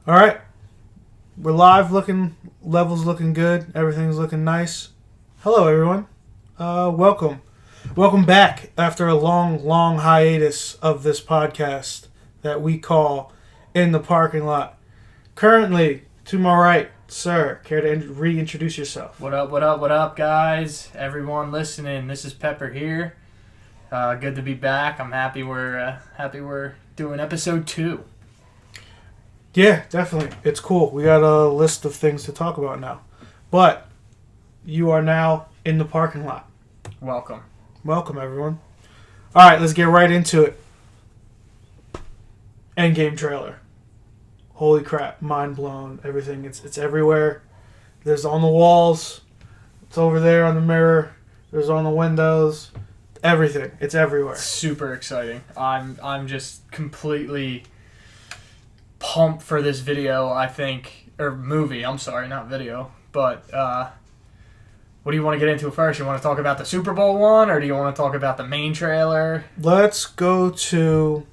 All right. We're live, levels looking good. Everything's looking nice. Hello, everyone. Welcome. Welcome back after a long hiatus of this podcast that we call In the Parking Lot. Currently, to my right, sir, care to reintroduce yourself? What up, guys? Everyone listening, this is Pepper here. Good to be back. I'm happy we're doing episode 2. Yeah, definitely. It's cool. We got a list of things to talk about now. But you are now in the parking lot. Welcome. Welcome, everyone. All right, let's get right into it. Endgame trailer. Holy crap, mind blown. Everything. It's everywhere. There's on the walls. It's over there on the mirror. There's on the windows. Everything. It's everywhere. Super exciting. I'm just completely pumped for this video, I think, or movie. I'm sorry, not video. But what do you want to get into first? You want to talk about the Super Bowl one, or do you want to talk about the main trailer? Let's go to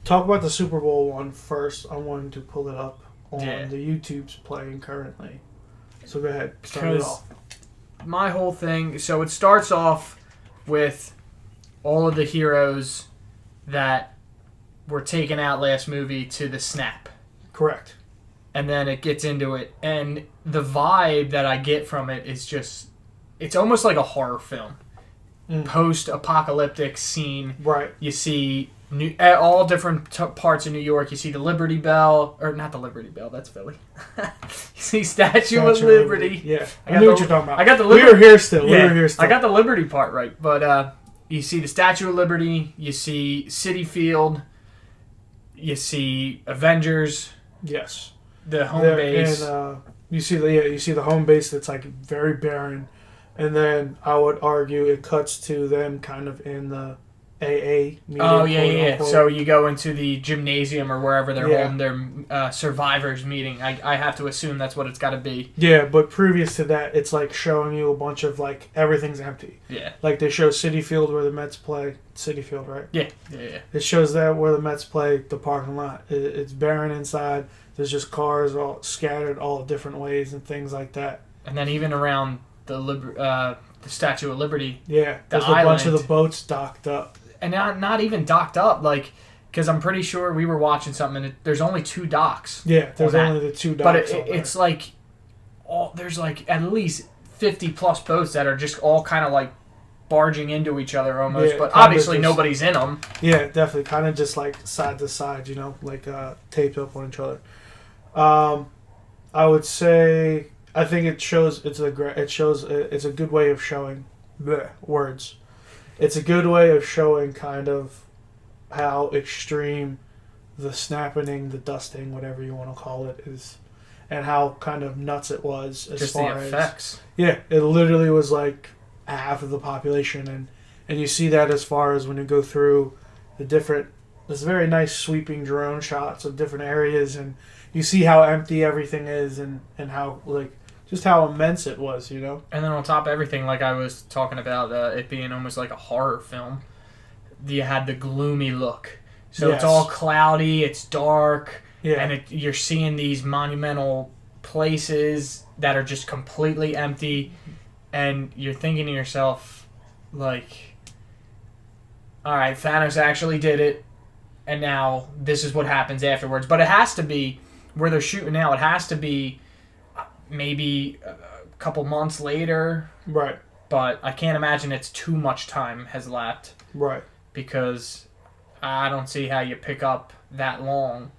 talk about the Super Bowl one first. I'm wanting to pull it up on the YouTube's playing currently. So go ahead, start it off. My whole thing, so it starts off with all of the heroes that were taken out last movie to the snap. Correct. And then it gets into it. And the vibe that I get from it is just, it's almost like a horror film. Post-apocalyptic scene. Right. You see all different parts of New York. You see the Liberty Bell, or not the Liberty Bell, that's Philly. You see Statue of Liberty. Yeah, I knew what you're talking about. I got the We were here still. I got the Liberty part right. But you see the Statue of Liberty. You see City Field. You see Avengers. Yes. The home base. And you see the home base that's like very barren, and then I would argue it cuts to them kind of in the AA meeting. Oh yeah. So you go into the gymnasium or wherever they're holding their survivors meeting. I have to assume that's what it's got to be. Yeah, but previous to that, it's like showing you a bunch of like everything's empty. Yeah. Like they show City Field where the Mets play. City Field, right? Yeah. It shows that where the Mets play, the parking lot. It's barren inside. There's just cars all scattered all different ways and things like that. And then even around the Statue of Liberty. Yeah, there's a bunch of the boats docked up. And not even docked up, like, because I'm pretty sure we were watching something and there's only 2 docks. Yeah, there's only the 2 docks. But it's like, there's like at least 50 plus boats that are just all kind of like barging into each other almost. Yeah, but obviously nobody's in them. Yeah, definitely. Kind of just like side to side, like taped up on each other. I would say I think it shows it's a good way of showing words. It's a good way of showing kind of how extreme the snapping, the dusting, whatever you want to call it, is, and how kind of nuts it was as just far the as effects. Yeah, it literally was like half of the population, and you see that as far as when you go through there's very nice sweeping drone shots of different areas, and you see how empty everything is, and how like just how immense it was, And then on top of everything, like I was talking about it being almost like a horror film, you had the gloomy look. So It's all cloudy, it's dark, and you're seeing these monumental places that are just completely empty, and you're thinking to yourself, like, all right, Thanos actually did it, and now this is what happens afterwards. But it has to be, where they're shooting now, it has to be maybe a couple months later. Right. But I can't imagine it's too much time has lapsed. Right. Because I don't see how you pick up that long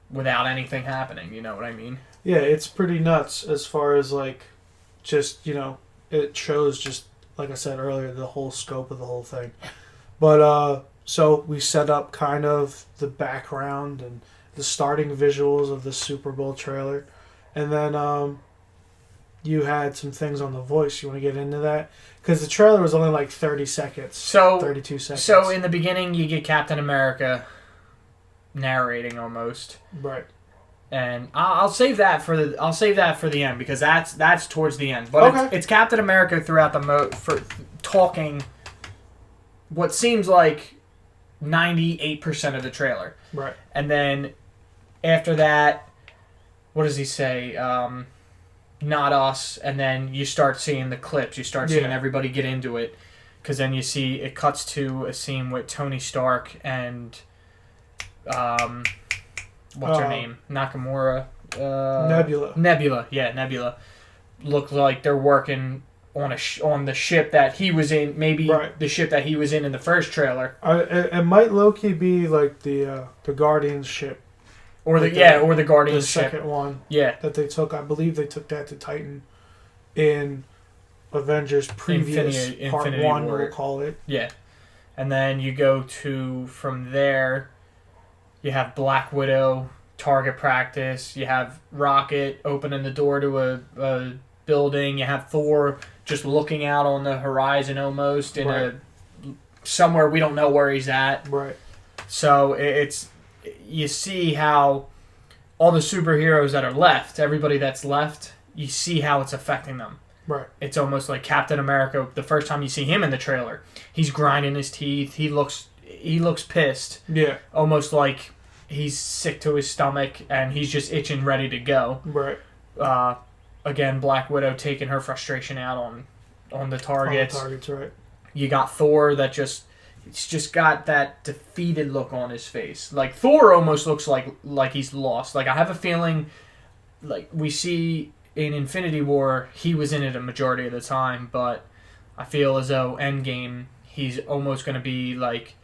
without anything happening, you know what I mean? Yeah, it's pretty nuts as far as like just, it shows just, like I said earlier, the whole scope of the whole thing. But so we set up kind of the background and the starting visuals of the Super Bowl trailer. And then you had some things on the voice. You want to get into that? Because the trailer was only like 30 seconds. 32 seconds. So in the beginning, you get Captain America narrating almost. Right. And I'll save that for the end, because that's towards the end. But it's Captain America throughout for talking what seems like 98% of the trailer. Right. And then after that, what does he say? Not us. And then you start seeing the clips. You start seeing everybody get into it. Because then you see it cuts to a scene with Tony Stark and what's her name? Nakamura. Nebula. Nebula. Look like they're working on the ship that he was in. Maybe the ship that he was in the first trailer. It might low-key be like the Guardians ship. Or the Guardians ship. The second one. Yeah. That they took. I believe they took that to Titan in Avengers previous Infinity Part 1, War. we'll call it. Yeah. And then you go to, from there, you have Black Widow, target practice. You have Rocket opening the door to a building. You have Thor just looking out on the horizon almost in somewhere we don't know where he's at. Right. So you see how all the superheroes that are left, everybody that's left, you see how it's affecting them. Right. It's almost like Captain America. The first time you see him in the trailer, he's grinding his teeth. He looks pissed. Yeah. Almost like he's sick to his stomach and he's just itching, ready to go. Right. Again, Black Widow taking her frustration out on the targets. On the targets, right. You got Thor that he's just got that defeated look on his face. Like Thor almost looks like he's lost. Like I have a feeling, like we see in Infinity War, he was in it a majority of the time, but I feel as though Endgame, he's almost going to be like,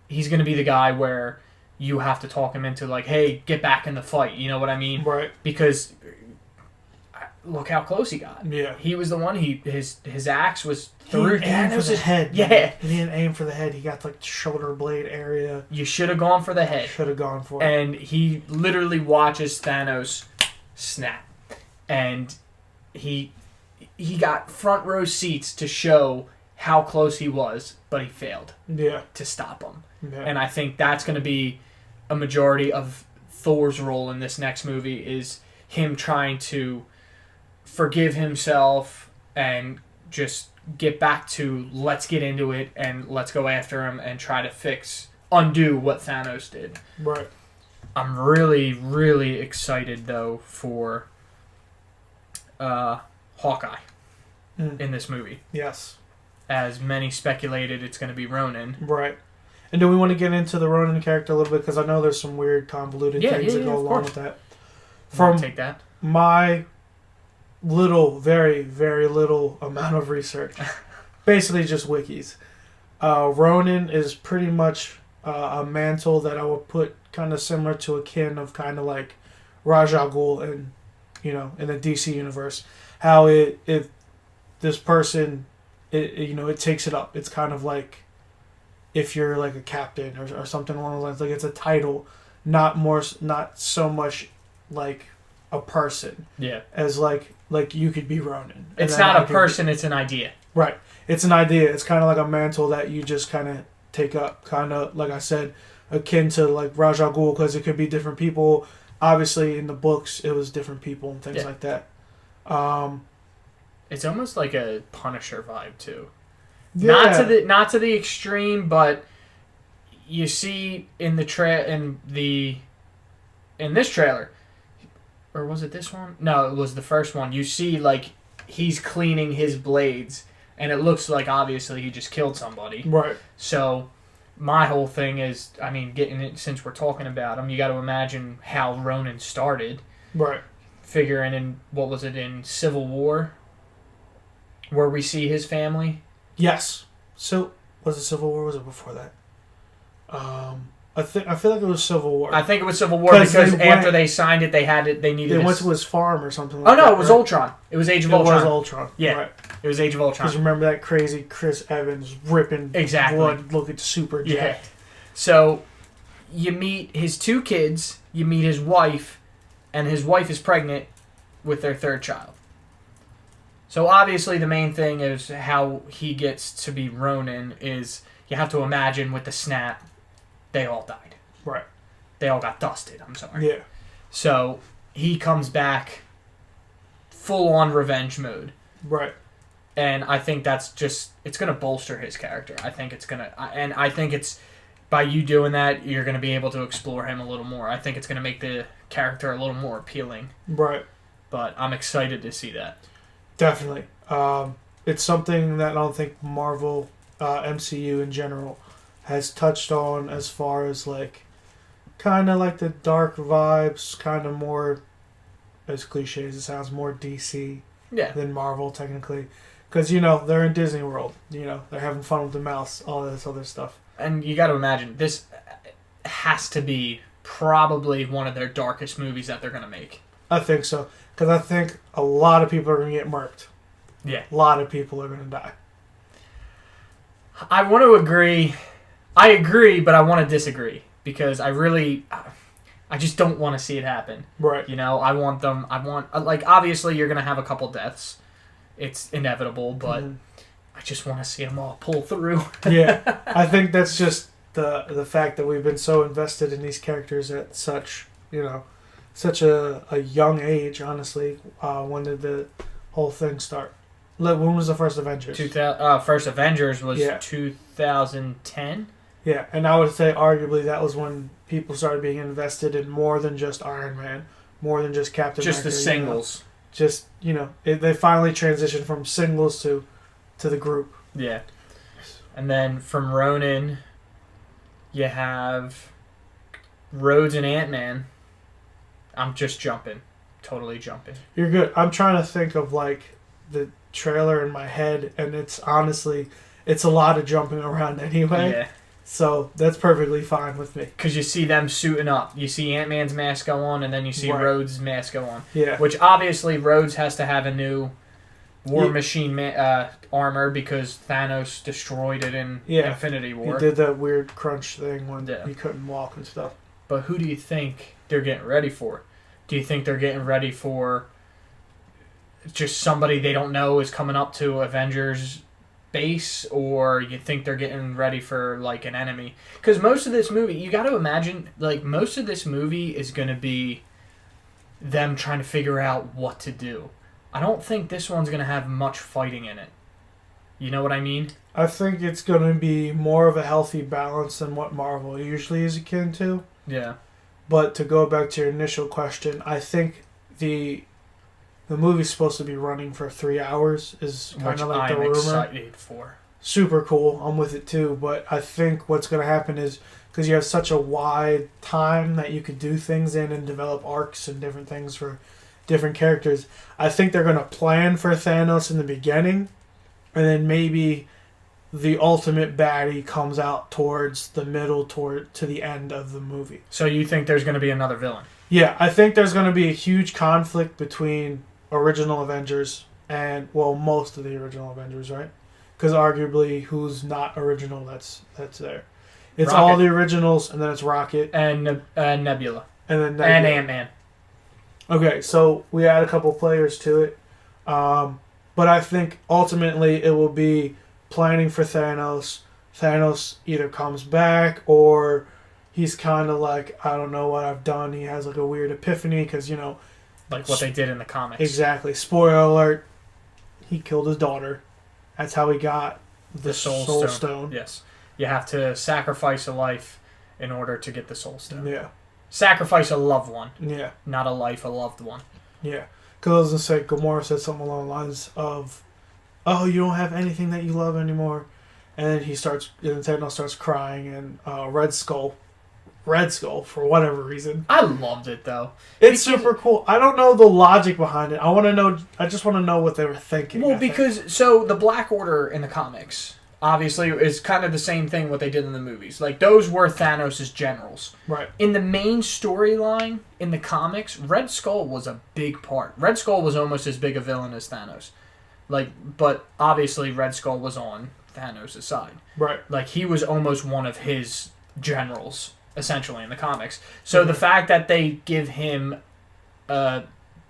he's going to be the guy where you have to talk him into like, hey, get back in the fight. You know what I mean? Right. Because look how close he got. Yeah. He was the one. His axe was through. He aimed for the head. Yeah. He didn't aim for the head. He got like the shoulder blade area. You should have gone for the head. Should have gone for it. And he literally watches Thanos snap. And he got front row seats to show how close he was, but he failed to stop him. Yeah. And I think that's going to be a majority of Thor's role in this next movie is him trying to forgive himself and just get back to let's get into it and let's go after him and try to undo what Thanos did. Right. I'm really, really excited, though, for Hawkeye in this movie. Yes. As many speculated, it's going to be Ronan. Right. And do we want to get into the Ronan character a little bit? Because I know there's some weird, convoluted things that go along with that. Take that. My very, very little amount of research, basically just wikis. Ronan is pretty much a mantle that I would put kind of similar to akin of kind of like Ra's al Ghul in the DC universe. How if this person, it takes it up. It's kind of like if you're like a captain or something along those lines. Like it's a title, not so much like a person. Yeah. As like you could be Ronan. It's not a person, it's an idea. Right. It's an idea. It's kind of like a mantle that you just kind of take up. Kind of, like I said, akin to like Ra's al Ghul, because it could be different people. Obviously, in the books, it was different people and things like that. It's almost like a Punisher vibe, too. Yeah. Not to the extreme, but you see in this trailer, or was it this one? No, it was the first one. You see like he's cleaning his blades, and it looks like obviously he just killed somebody. Right. So my whole thing is, I mean, getting it since we're talking about him, you got to imagine how Ronan started. Right. Figuring in in Civil War, where we see his family. Yes. So was it Civil War? Or was it before that? I feel like it was Civil War. I think it was Civil War because after they signed it, they needed. They went to his farm or something. Like it was Ultron. It was Age of Ultron. It was Ultron. Yeah, right. It was Age of Ultron. Because remember that crazy Chris Evans ripping blood, looking super jacked. So you meet his two kids. You meet his wife, and his wife is pregnant with their third child. So obviously the main thing is how he gets to be Ronin is you have to imagine with the snap, they all died. Right. They all got dusted, I'm sorry. Yeah. So he comes back full on revenge mode. Right. And I think that's just, it's going to bolster his character. I think it's going to, and I think it's by you doing that, you're going to be able to explore him a little more. I think it's going to make the character a little more appealing. Right. But I'm excited to see that. Definitely. It's something that I don't think Marvel, MCU in general, has touched on as far as like, kind of like the dark vibes, kind of more, as cliche as it sounds, more DC than Marvel technically. Because, they're in Disney World. They're having fun with the mouse, all this other stuff. And you got to imagine, this has to be probably one of their darkest movies that they're going to make. I think so. Because I think a lot of people are going to get murked. Yeah. A lot of people are going to die. I want to agree. I agree, but I want to disagree. Because I just don't want to see it happen. Right. Obviously you're going to have a couple deaths. It's inevitable, but I just want to see them all pull through. Yeah. I think that's just the fact that we've been so invested in these characters at such a young age, honestly. When did the whole thing start? When was the first Avengers? First Avengers was 2010. Yeah, and I would say arguably that was when people started being invested in more than just Iron Man, more than just Captain America. Just the singles. They finally transitioned from singles to the group. Yeah. And then from Ronin, you have Rhodes and Ant-Man. I'm just jumping. Totally jumping. You're good. I'm trying to think of like the trailer in my head, and it's honestly, it's a lot of jumping around anyway. Yeah. So that's perfectly fine with me. Because you see them suiting up. You see Ant-Man's mask go on, and then you see Rhodes' mask go on. Yeah. Which obviously Rhodes has to have a new War Machine armor because Thanos destroyed it in Infinity War. He did that weird crunch thing when he couldn't walk and stuff. But who do you think they're getting ready for? Do you think they're getting ready for just somebody they don't know is coming up to Avengers base, or you think they're getting ready for like an enemy? Because most of this movie, you got to imagine, like most of this movie is going to be them trying to figure out what to do. I don't think this one's going to have much fighting in it. You know what I mean? I think it's going to be more of a healthy balance than what Marvel usually is akin to. Yeah. But to go back to your initial question, I think the movie's supposed to be running for 3 hours, is kind of like the rumor. Which I'm excited for. Super cool. I'm with it too. But I think what's going to happen is, because you have such a wide time that you could do things in and develop arcs and different things for different characters, I think they're going to plan for Thanos in the beginning, and then maybe the ultimate baddie comes out towards the middle, to the end of the movie. So you think there's going to be another villain? Yeah, I think there's going to be a huge conflict between original Avengers and, well, most of the original Avengers, right? Because arguably, who's not original that's there? It's Rocket. All the originals, and then it's Rocket. And Nebula. And then Nebula. And Ant-Man. Okay, so we add a couple players to it. But I think ultimately it will be planning for Thanos. Thanos either comes back, or he's kind of like, I don't know what I've done. He has like a weird epiphany because, like what they did in the comics. Exactly. Spoiler alert. He killed his daughter. That's how he got the Soul Stone. Yes. You have to sacrifice a life in order to get the Soul Stone. Yeah. Sacrifice a loved one. Yeah. Not a life, a loved one. Yeah. Because I was going to say, Gamora said something along the lines of, oh, you don't have anything that you love anymore. And then Thanos starts crying, and Red Skull, for whatever reason. I loved it, though. It's super cool. I don't know the logic behind it. I just want to know what they were thinking. Well, so the Black Order in the comics, obviously, is kind of the same thing what they did in the movies. Like, those were Thanos' generals. Right. In the main storyline, in the comics, Red Skull was a big part. Red Skull was almost as big a villain as Thanos. But obviously Red Skull was on Thanos' side. Right. Like, he was almost one of his generals, essentially, in the comics. So the fact that they give him a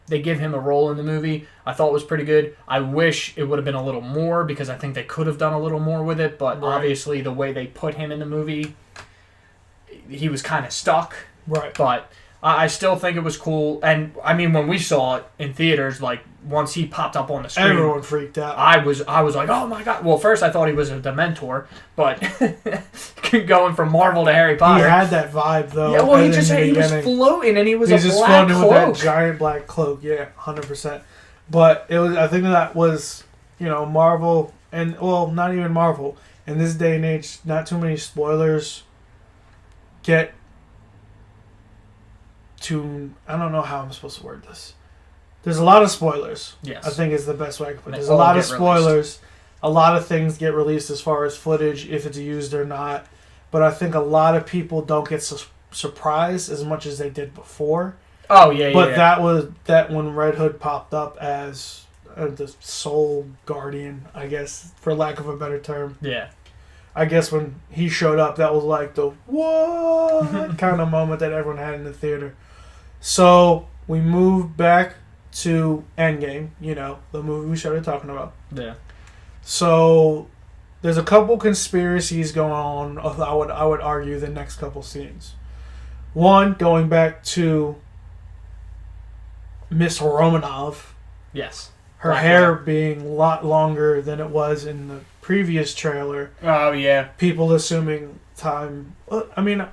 role in the movie, I thought was pretty good. I wish it would have been a little more, because I think they could have done a little more with it, but obviously the way they put him in the movie, he was kind of stuck. Right. But I still think it was cool. And, I mean, when we saw it in theaters, like, once he popped up on the screen... Everyone freaked out. I was like, oh, my God. Well, first I thought he was a Dementor, but going from Marvel to Harry Potter... He had that vibe, though. Yeah, well, he was floating, and he was just black floating cloak. with that giant black cloak. Yeah, 100%. But I think that was, Marvel, and, well, not even Marvel. In this day and age, not too many spoilers get to... I don't know how I'm supposed to word this. There's a lot of spoilers. Yes. I think is the best way I can put it. There's a lot of spoilers. Released. A lot of things get released as far as footage, if it's used or not. But I think a lot of people don't get surprised as much as they did before. Oh, yeah, But that was when Red Hood popped up as the sole guardian, I guess, for lack of a better term. Yeah. I guess when he showed up, that was like the what kind of moment that everyone had in the theater. So we moved back to Endgame, the movie we started talking about. Yeah. So there's a couple conspiracies going on. I would argue the next couple scenes. One, going back to Miss Romanov. Yes. Her hair being a lot longer than it was in the previous trailer. Oh, yeah. People assuming time... I mean,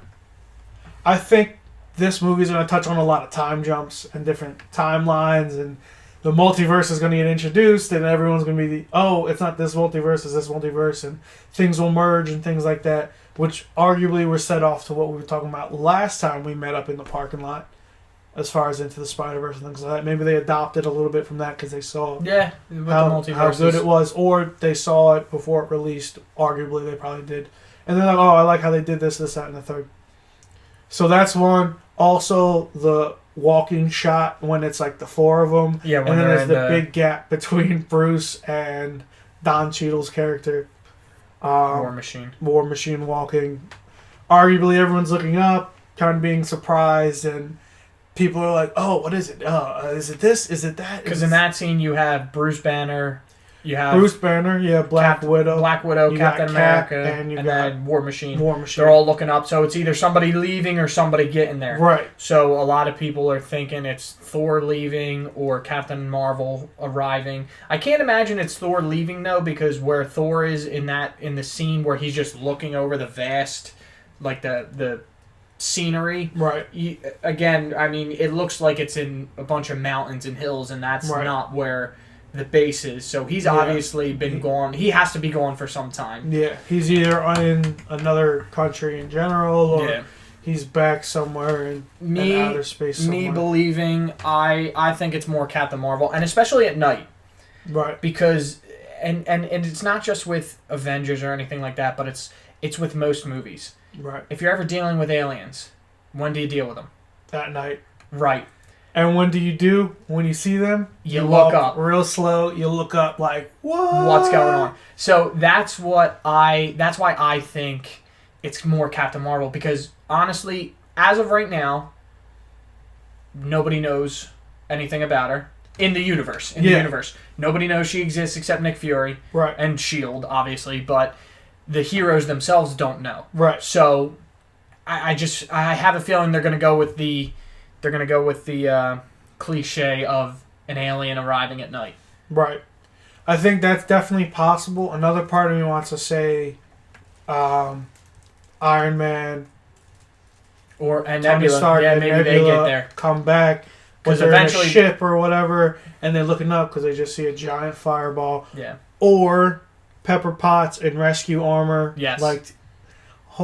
I think this movie's going to touch on a lot of time jumps and different timelines, and the multiverse is going to get introduced, and everyone's going to be it's not this multiverse, it's this multiverse, and things will merge and things like that, which arguably were set off to what we were talking about last time we met up in the parking lot, as far as Into the Spider-Verse and things like that. Maybe they adopted a little bit from that because they saw how good it was, or they saw it before it released. Arguably, they probably did. And they're like, I like how they did this, that, and the third. So that's one. Also, the walking shot when it's like the four of them. Yeah, when and then there's the big gap between Bruce and Don Cheadle's character. War Machine walking. Arguably, everyone's looking up, kind of being surprised, and people are like, what is it? Is it this? Is it that? Because in that scene, you have Bruce Banner, Black Widow, Captain America, and then War Machine. They're all looking up, so it's either somebody leaving or somebody getting there. Right. So a lot of people are thinking it's Thor leaving or Captain Marvel arriving. I can't imagine it's Thor leaving, though, because where Thor is in the scene where he's just looking over the vast, like the scenery. Right. Again, I mean, it looks like it's in a bunch of mountains and hills, and that's not where the base is. So he's obviously been gone. He has to be gone for some time. Yeah. He's either in another country in general, or he's back somewhere in outer space somewhere. Me believing, I think it's more Captain Marvel, and especially at night. Right. Because, and it's not just with Avengers or anything like that, but it's with most movies. Right. If you're ever dealing with aliens, when do you deal with them? At night. Right. And when you see them? You look up. Real slow. You look up like, what? What's going on? So that's why I think it's more Captain Marvel, because honestly, as of right now, nobody knows anything about her. In the universe. The universe. Nobody knows she exists except Nick Fury. Right. And S.H.I.E.L.D., obviously, but the heroes themselves don't know. Right. So I have a feeling they're gonna go with the cliche of an alien arriving at night. Right. I think that's definitely possible. Another part of me wants to say Iron Man and Tony Nebula. Stark and maybe Nebula they get there. come back because they're eventually in a ship or whatever, and they're looking up because they just see a giant fireball. Yeah. Or Pepper Potts in rescue armor. Yes. Like,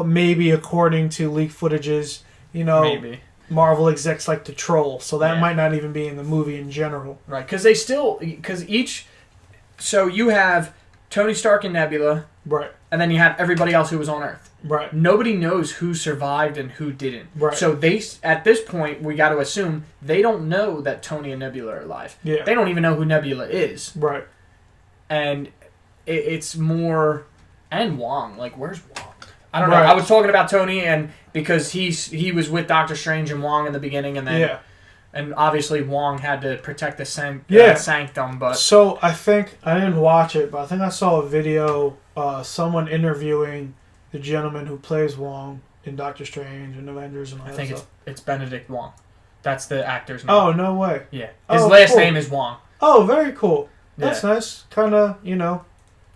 maybe according to leaked footages, maybe Marvel execs like to troll, so that might not even be in the movie in general. Right, so you have Tony Stark and Nebula. Right. And then you have everybody else who was on Earth. Right. Nobody knows who survived and who didn't. Right. So at this point, we got to assume they don't know that Tony and Nebula are alive. Yeah. They don't even know who Nebula is. Right. And it's more... And Wong. Like, where's Wong? I don't know. I was talking about Tony, and because he was with Doctor Strange and Wong in the beginning, and then... Yeah. And obviously Wong had to protect the sanctum, but... So, I think... I didn't watch it, but I think I saw a video... someone interviewing the gentleman who plays Wong in Doctor Strange and Avengers and all that stuff. I think it's Benedict Wong. That's the actor's name. Oh, no way. Yeah. His last name is Wong. Oh, very cool. That's nice. Kind of,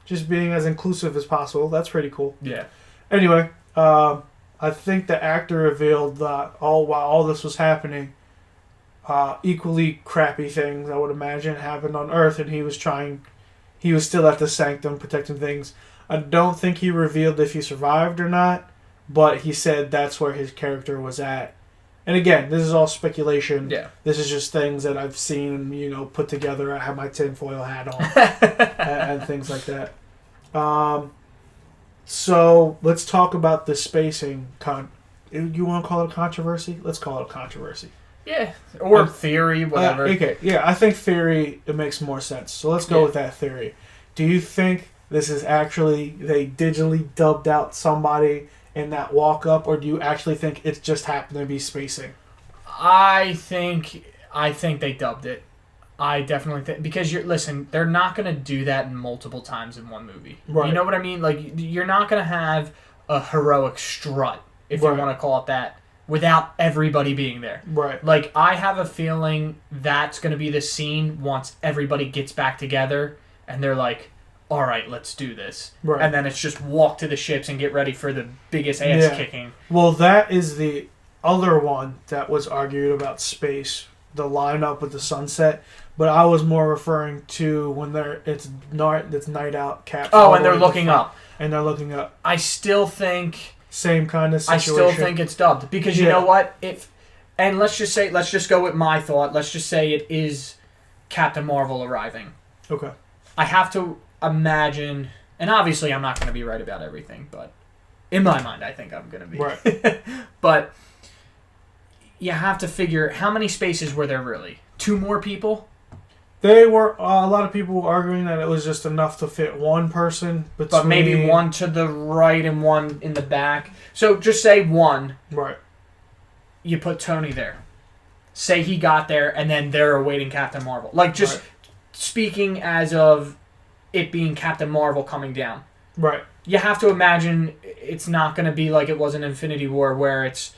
just being as inclusive as possible. That's pretty cool. Yeah. Anyway, I think the actor revealed that while all this was happening, equally crappy things, I would imagine, happened on Earth, and he was still at the sanctum protecting things. I don't think he revealed if he survived or not, but he said that's where his character was at. And again, this is all speculation. Yeah. This is just things that I've seen, put together. I have my tinfoil hat on and things like that. So let's talk about the spacing. You want to call it a controversy? Let's call it a controversy. Yeah, or theory, whatever. Okay, yeah, I think theory, it makes more sense. So let's go with that theory. Do you think this is actually, they digitally dubbed out somebody in that walk-up, or do you actually think it just happened to be spacing? I think they dubbed it. I definitely think, because they're not going to do that multiple times in one movie. Right. You know what I mean? Like, you're not going to have a heroic strut, if you want to call it that, without everybody being there. Right. Like, I have a feeling that's going to be the scene once everybody gets back together and they're like, all right, let's do this. Right. And then it's just walk to the ships and get ready for the biggest ass kicking. Well, that is the other one that was argued about space, the lineup with the sunset. But I was more referring to when it's night out, Cap. Oh, and they're looking up. And they're looking up. I still think... Same kind of situation. I still think it's dubbed. Because you know what? And let's just go with my thought. Let's just say it is Captain Marvel arriving. Okay. I have to imagine... And obviously I'm not going to be right about everything, but in my mind I think I'm going to be. Right. But you have to figure, how many spaces were there really? 2 more people? They were a lot of people were arguing that it was just enough to fit one person, but maybe one to the right and one in the back. So just say one. Right. You put Tony there. Say he got there, and then they're awaiting Captain Marvel. Like, just speaking as of it being Captain Marvel coming down. Right. You have to imagine it's not going to be like it was in Infinity War, where it's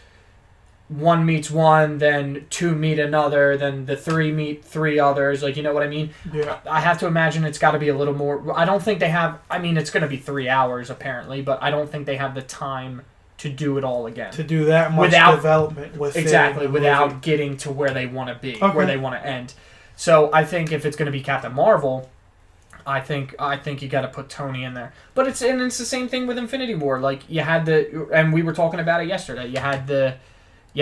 one meets one, then 2 meet another, then the 3 meet 3 others. Like, you know what I mean? Yeah. I have to imagine it's got to be a little more... I don't think they have... I mean, it's going to be 3 hours, apparently, but I don't think they have the time to do it all again. To do that much development within exactly, without getting to where they want to be, where they want to end. So I think if it's going to be Captain Marvel, I think you got to put Tony in there. But it's the same thing with Infinity War. Like, you had and we were talking about it yesterday. You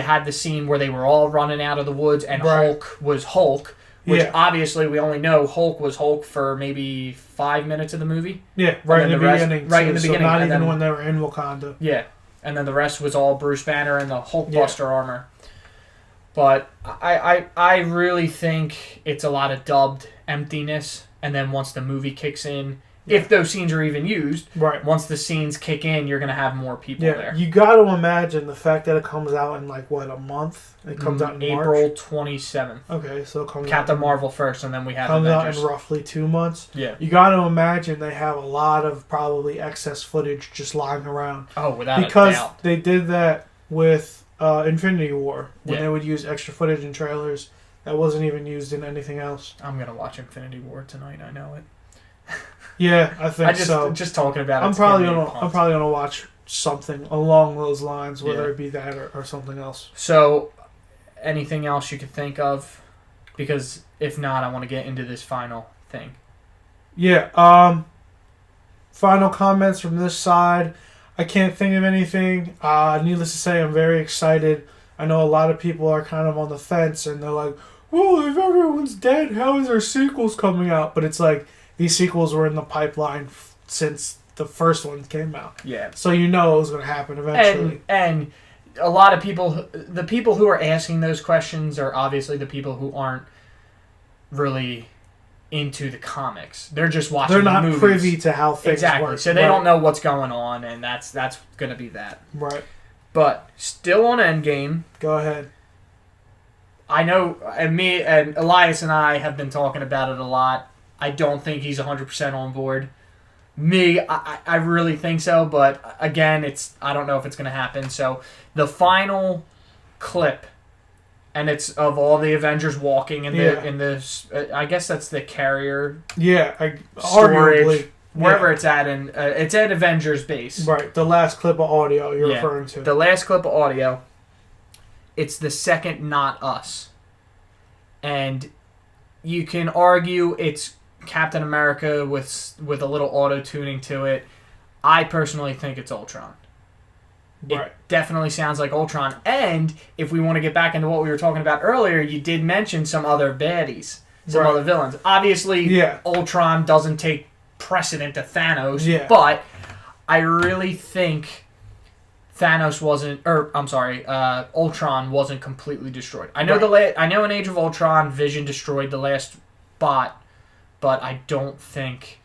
had the scene where they were all running out of the woods, and Hulk was Hulk, which obviously we only know Hulk was Hulk for maybe 5 minutes of the movie. Yeah, right in the beginning. Right in the beginning. Not even when they were in Wakanda. Yeah, and then the rest was all Bruce Banner and the Hulkbuster armor. But I really think it's a lot of dubbed emptiness, and then once the movie kicks in, if those scenes are even used, once the scenes kick in, you're going to have more people there. You got to imagine the fact that it comes out in, a month? It comes out in April 27th. Okay, so it comes Captain Marvel first, and then we have Avengers. Avengers. Comes out in roughly 2 months? Yeah. You got to imagine they have a lot of probably excess footage just lying around. Oh, without a doubt. Because they did that with Infinity War, when they would use extra footage in trailers that wasn't even used in anything else. I'm going to watch Infinity War tonight, I know it. Yeah, I think so. Just talking about it. I'm probably gonna watch something along those lines, whether it be that or something else. So, anything else you could think of? Because if not, I want to get into this final thing. Yeah. Final comments from this side. I can't think of anything. Needless to say, I'm very excited. I know a lot of people are kind of on the fence, and they're like, "Well, if everyone's dead, how is there sequels coming out?" But it's like, these sequels were in the pipeline since the first one came out. Yeah. So you know it was going to happen eventually. And a lot of people, the people who are asking those questions are obviously the people who aren't really into the comics. They're just watching the movies. They're not privy to how things work. So they don't know what's going on, and that's going to be that. Right. But still on Endgame. Go ahead. I know, and me and Elias and I have been talking about it a lot. I don't think he's 100% on board. Me, I really think so, but again, I don't know if it's going to happen. So the final clip and it's of all the Avengers walking in the I guess that's the carrier. Yeah, storage. Arguably. Wherever it's at, and it's at Avengers base. Right, the last clip of audio you're referring to. The last clip of audio. It's the second Not Us. And you can argue it's Captain America with a little auto-tuning to it. I personally think it's Ultron. Right. It definitely sounds like Ultron. And if we want to get back into what we were talking about earlier, you did mention some other baddies, some other villains. Obviously, Ultron doesn't take precedent to Thanos, but I really think Thanos wasn't, Ultron wasn't completely destroyed. I know I know in Age of Ultron, Vision destroyed the last bot, but I don't think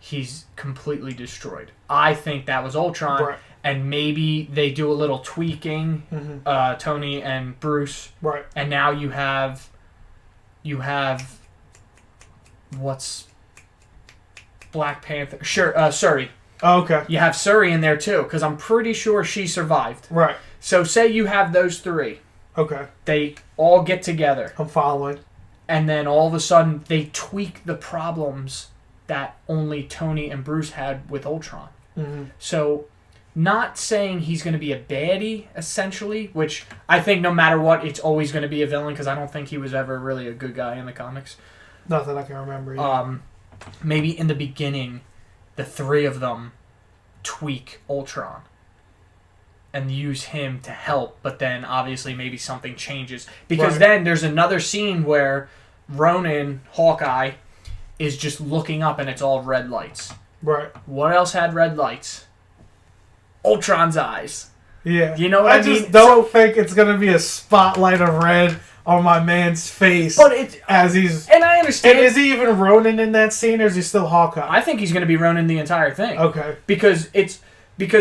he's completely destroyed. I think that was Ultron, and maybe they do a little tweaking, Tony and Bruce, and now you have what's Black Panther? Sure, Shuri. Oh, okay. You have Shuri in there too, because I'm pretty sure she survived. Right. So say you have those three. Okay. They all get together. I'm following. And then all of a sudden they tweak the problems that only Tony and Bruce had with Ultron. Mm-hmm. So not saying he's going to be a baddie, essentially, which I think no matter what, it's always going to be a villain, because I don't think he was ever really a good guy in the comics. Not that I can remember either. Maybe in the beginning, the three of them tweak Ultron and use him to help, but then obviously maybe something changes. Because then there's another scene where Ronan, Hawkeye, is just looking up and it's all red lights. Right. What else had red lights? Ultron's eyes. Yeah. You know what I mean? I just don't think it's going to be a spotlight of red on my man's face. But it's as he's, and I understand. And is he even Ronin in that scene, or is he still Hawkeye? I think he's going to be Ronin the entire thing. Okay. Because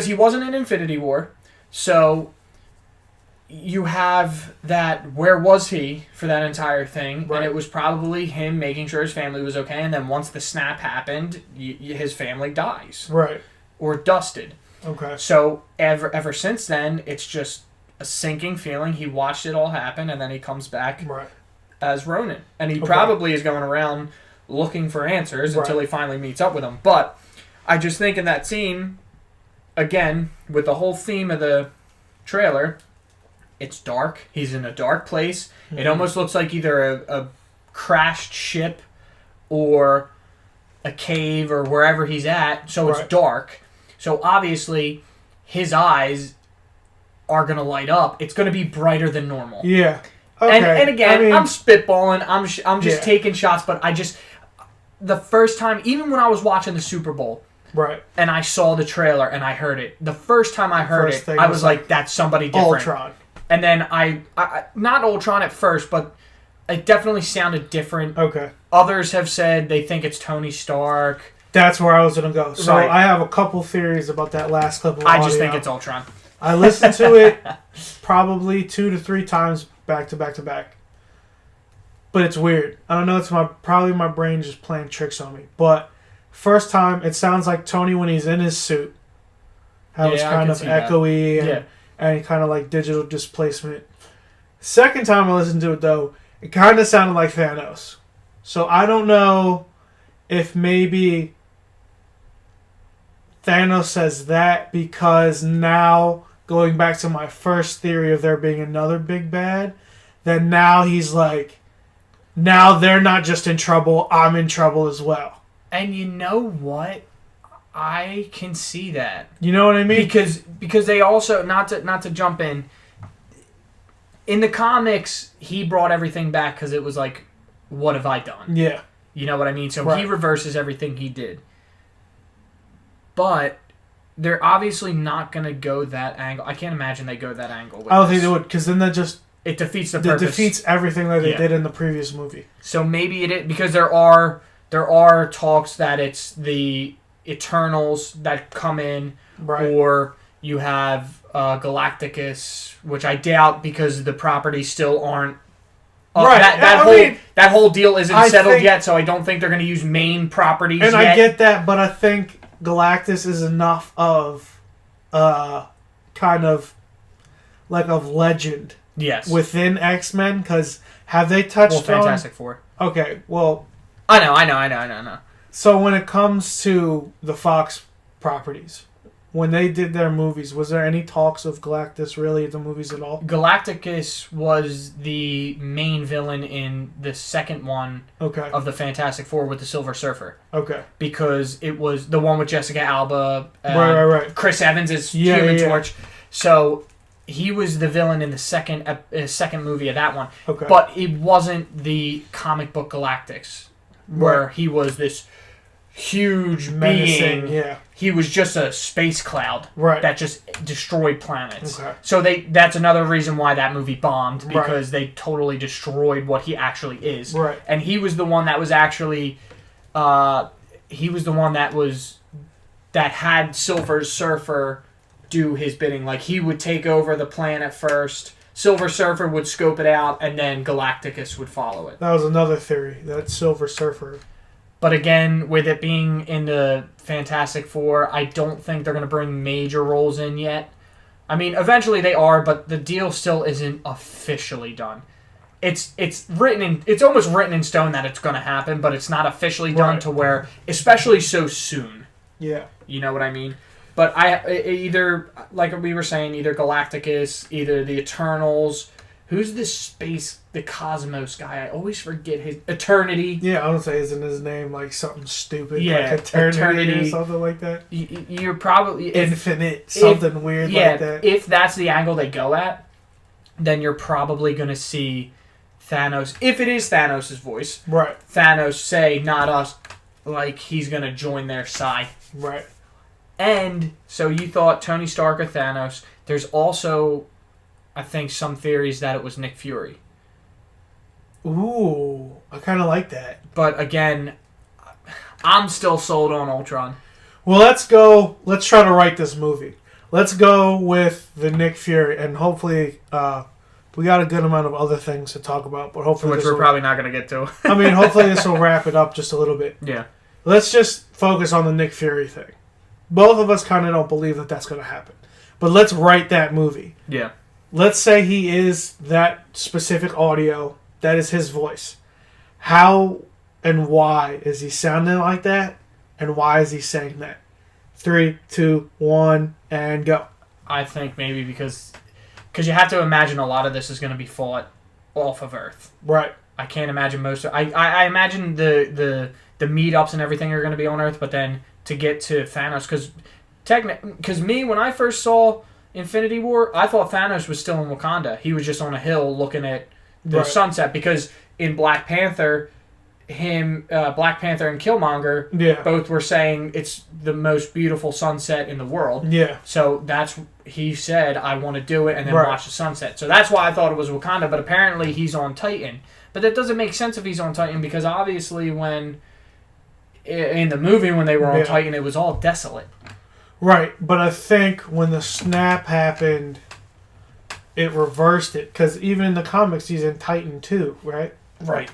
he wasn't in Infinity War, so you have that. Where was he for that entire thing? Right. And it was probably him making sure his family was okay. And then once the snap happened, his family dies. Right. Or dusted. Okay. So ever since then, it's just a sinking feeling. He watched it all happen, and then he comes back as Ronin. And he probably is going around looking for answers until he finally meets up with them. But I just think in that scene, again, with the whole theme of the trailer, it's dark. He's in a dark place. Mm-hmm. It almost looks like either a crashed ship or a cave or wherever he's at. So it's dark. So obviously, his eyes are going to light up. It's going to be brighter than normal. Yeah. Okay. And again, I'm spitballing. I'm just taking shots. But the first time, even when I was watching the Super Bowl, and I saw the trailer and I heard it, the first time I heard it, I was like, that's somebody different. Ultron. And then I not Ultron at first, but it definitely sounded different. Okay. Others have said they think it's Tony Stark. That's where I was going to go. So I have a couple theories about that last clip of audio. I just think it's Ultron. I listened to it probably 2 to 3 times back to back to back. But it's weird. I don't know. It's probably my brain just playing tricks on me. But first time, it sounds like Tony when he's in his suit. How it's kind of echoey and kind of like digital displacement. Second time I listened to it, though, it kind of sounded like Thanos. So I don't know if maybe Thanos says that because now, going back to my first theory of there being another big bad, then now he's like, now they're not just in trouble, I'm in trouble as well. And you know what? I can see that. You know what I mean? Because they also, not to jump in the comics, he brought everything back because it was like, what have I done? Yeah. You know what I mean? So he reverses everything he did. But they're obviously not going to go that angle. I can't imagine they go that angle. I don't think they would, because then that just... It defeats the purpose. It defeats everything that they did in the previous movie. So maybe it is... Because there are talks that it's the Eternals that come in. Right. Or you have Galacticus, which I doubt because the properties still aren't... That whole deal isn't settled yet, so I don't think they're going to use main properties yet. And I get that, but I think Galactus is enough of kind of like of legend Yes. Within X-Men, because have they touched on... Fantastic Four. Okay, well... I know. So when it comes to the Fox properties, when they did their movies, was there any talks of Galactus really in the movies at all? Galacticus was the main villain in the second one of the Fantastic Four with the Silver Surfer. Okay. Because it was the one with Jessica Alba. Right. Chris Evans is Human Torch. So he was the villain in the second movie of that one. Okay. But it wasn't the comic book Galactus, where he was this huge being. Yeah. He was just a space cloud that just destroyed planets. Okay. So that's another reason why that movie bombed, because they totally destroyed what he actually is. Right. And he was the one that was actually that had Silver Surfer do his bidding. Like, he would take over the planet first, Silver Surfer would scope it out, and then Galacticus would follow it. That was another theory, that Silver Surfer. But again, with it being in the Fantastic Four, I don't think they're going to bring major roles in yet. I mean, eventually they are, but the deal still isn't officially done. It's almost written in stone that it's going to happen, but it's not officially done to where, especially so soon. Yeah. You know what I mean? But either, like we were saying, either Galacticus, either the Eternals. Who's the Cosmos guy? I always forget his... Eternity. Yeah, I don't say isn't his name like something stupid. Yeah, like Eternity or something like that. You're probably... Infinite, something weird like that. If that's the angle they go at, then you're probably going to see Thanos, if it is Thanos' voice, Thanos say, not us, like he's going to join their side. Right. And so you thought Tony Stark or Thanos. There's also... I think some theories that it was Nick Fury. Ooh, I kind of like that. But again, I'm still sold on Ultron. Well, let's go. Let's try to write this movie. Let's go with the Nick Fury, and hopefully, we got a good amount of other things to talk about. But hopefully, which we're probably not going to get to. I mean, hopefully, this will wrap it up just a little bit. Yeah. Let's just focus on the Nick Fury thing. Both of us kind of don't believe that that's going to happen, but let's write that movie. Yeah. Let's say he is that specific audio. That is his voice. How and why is he sounding like that? And why is he saying that? 3, 2, 1, and go. I think maybe because you have to imagine a lot of this is going to be fought off of Earth. Right. I can't imagine most of... I imagine the meetups and everything are going to be on Earth, but then to get to Thanos... Because me, when I first saw... Infinity War, I thought Thanos was still in Wakanda. He was just on a hill looking at the sunset, because in Black Panther, Black Panther and Killmonger both were saying it's the most beautiful sunset in the world. Yeah. So he said, I want to do it and then watch the sunset. So that's why I thought it was Wakanda, but apparently he's on Titan. But that doesn't make sense if he's on Titan, because obviously in the movie when they were on Titan, it was all desolate. Right, but I think when the snap happened, it reversed it. Because even in the comics, he's in Titan too, right? Right.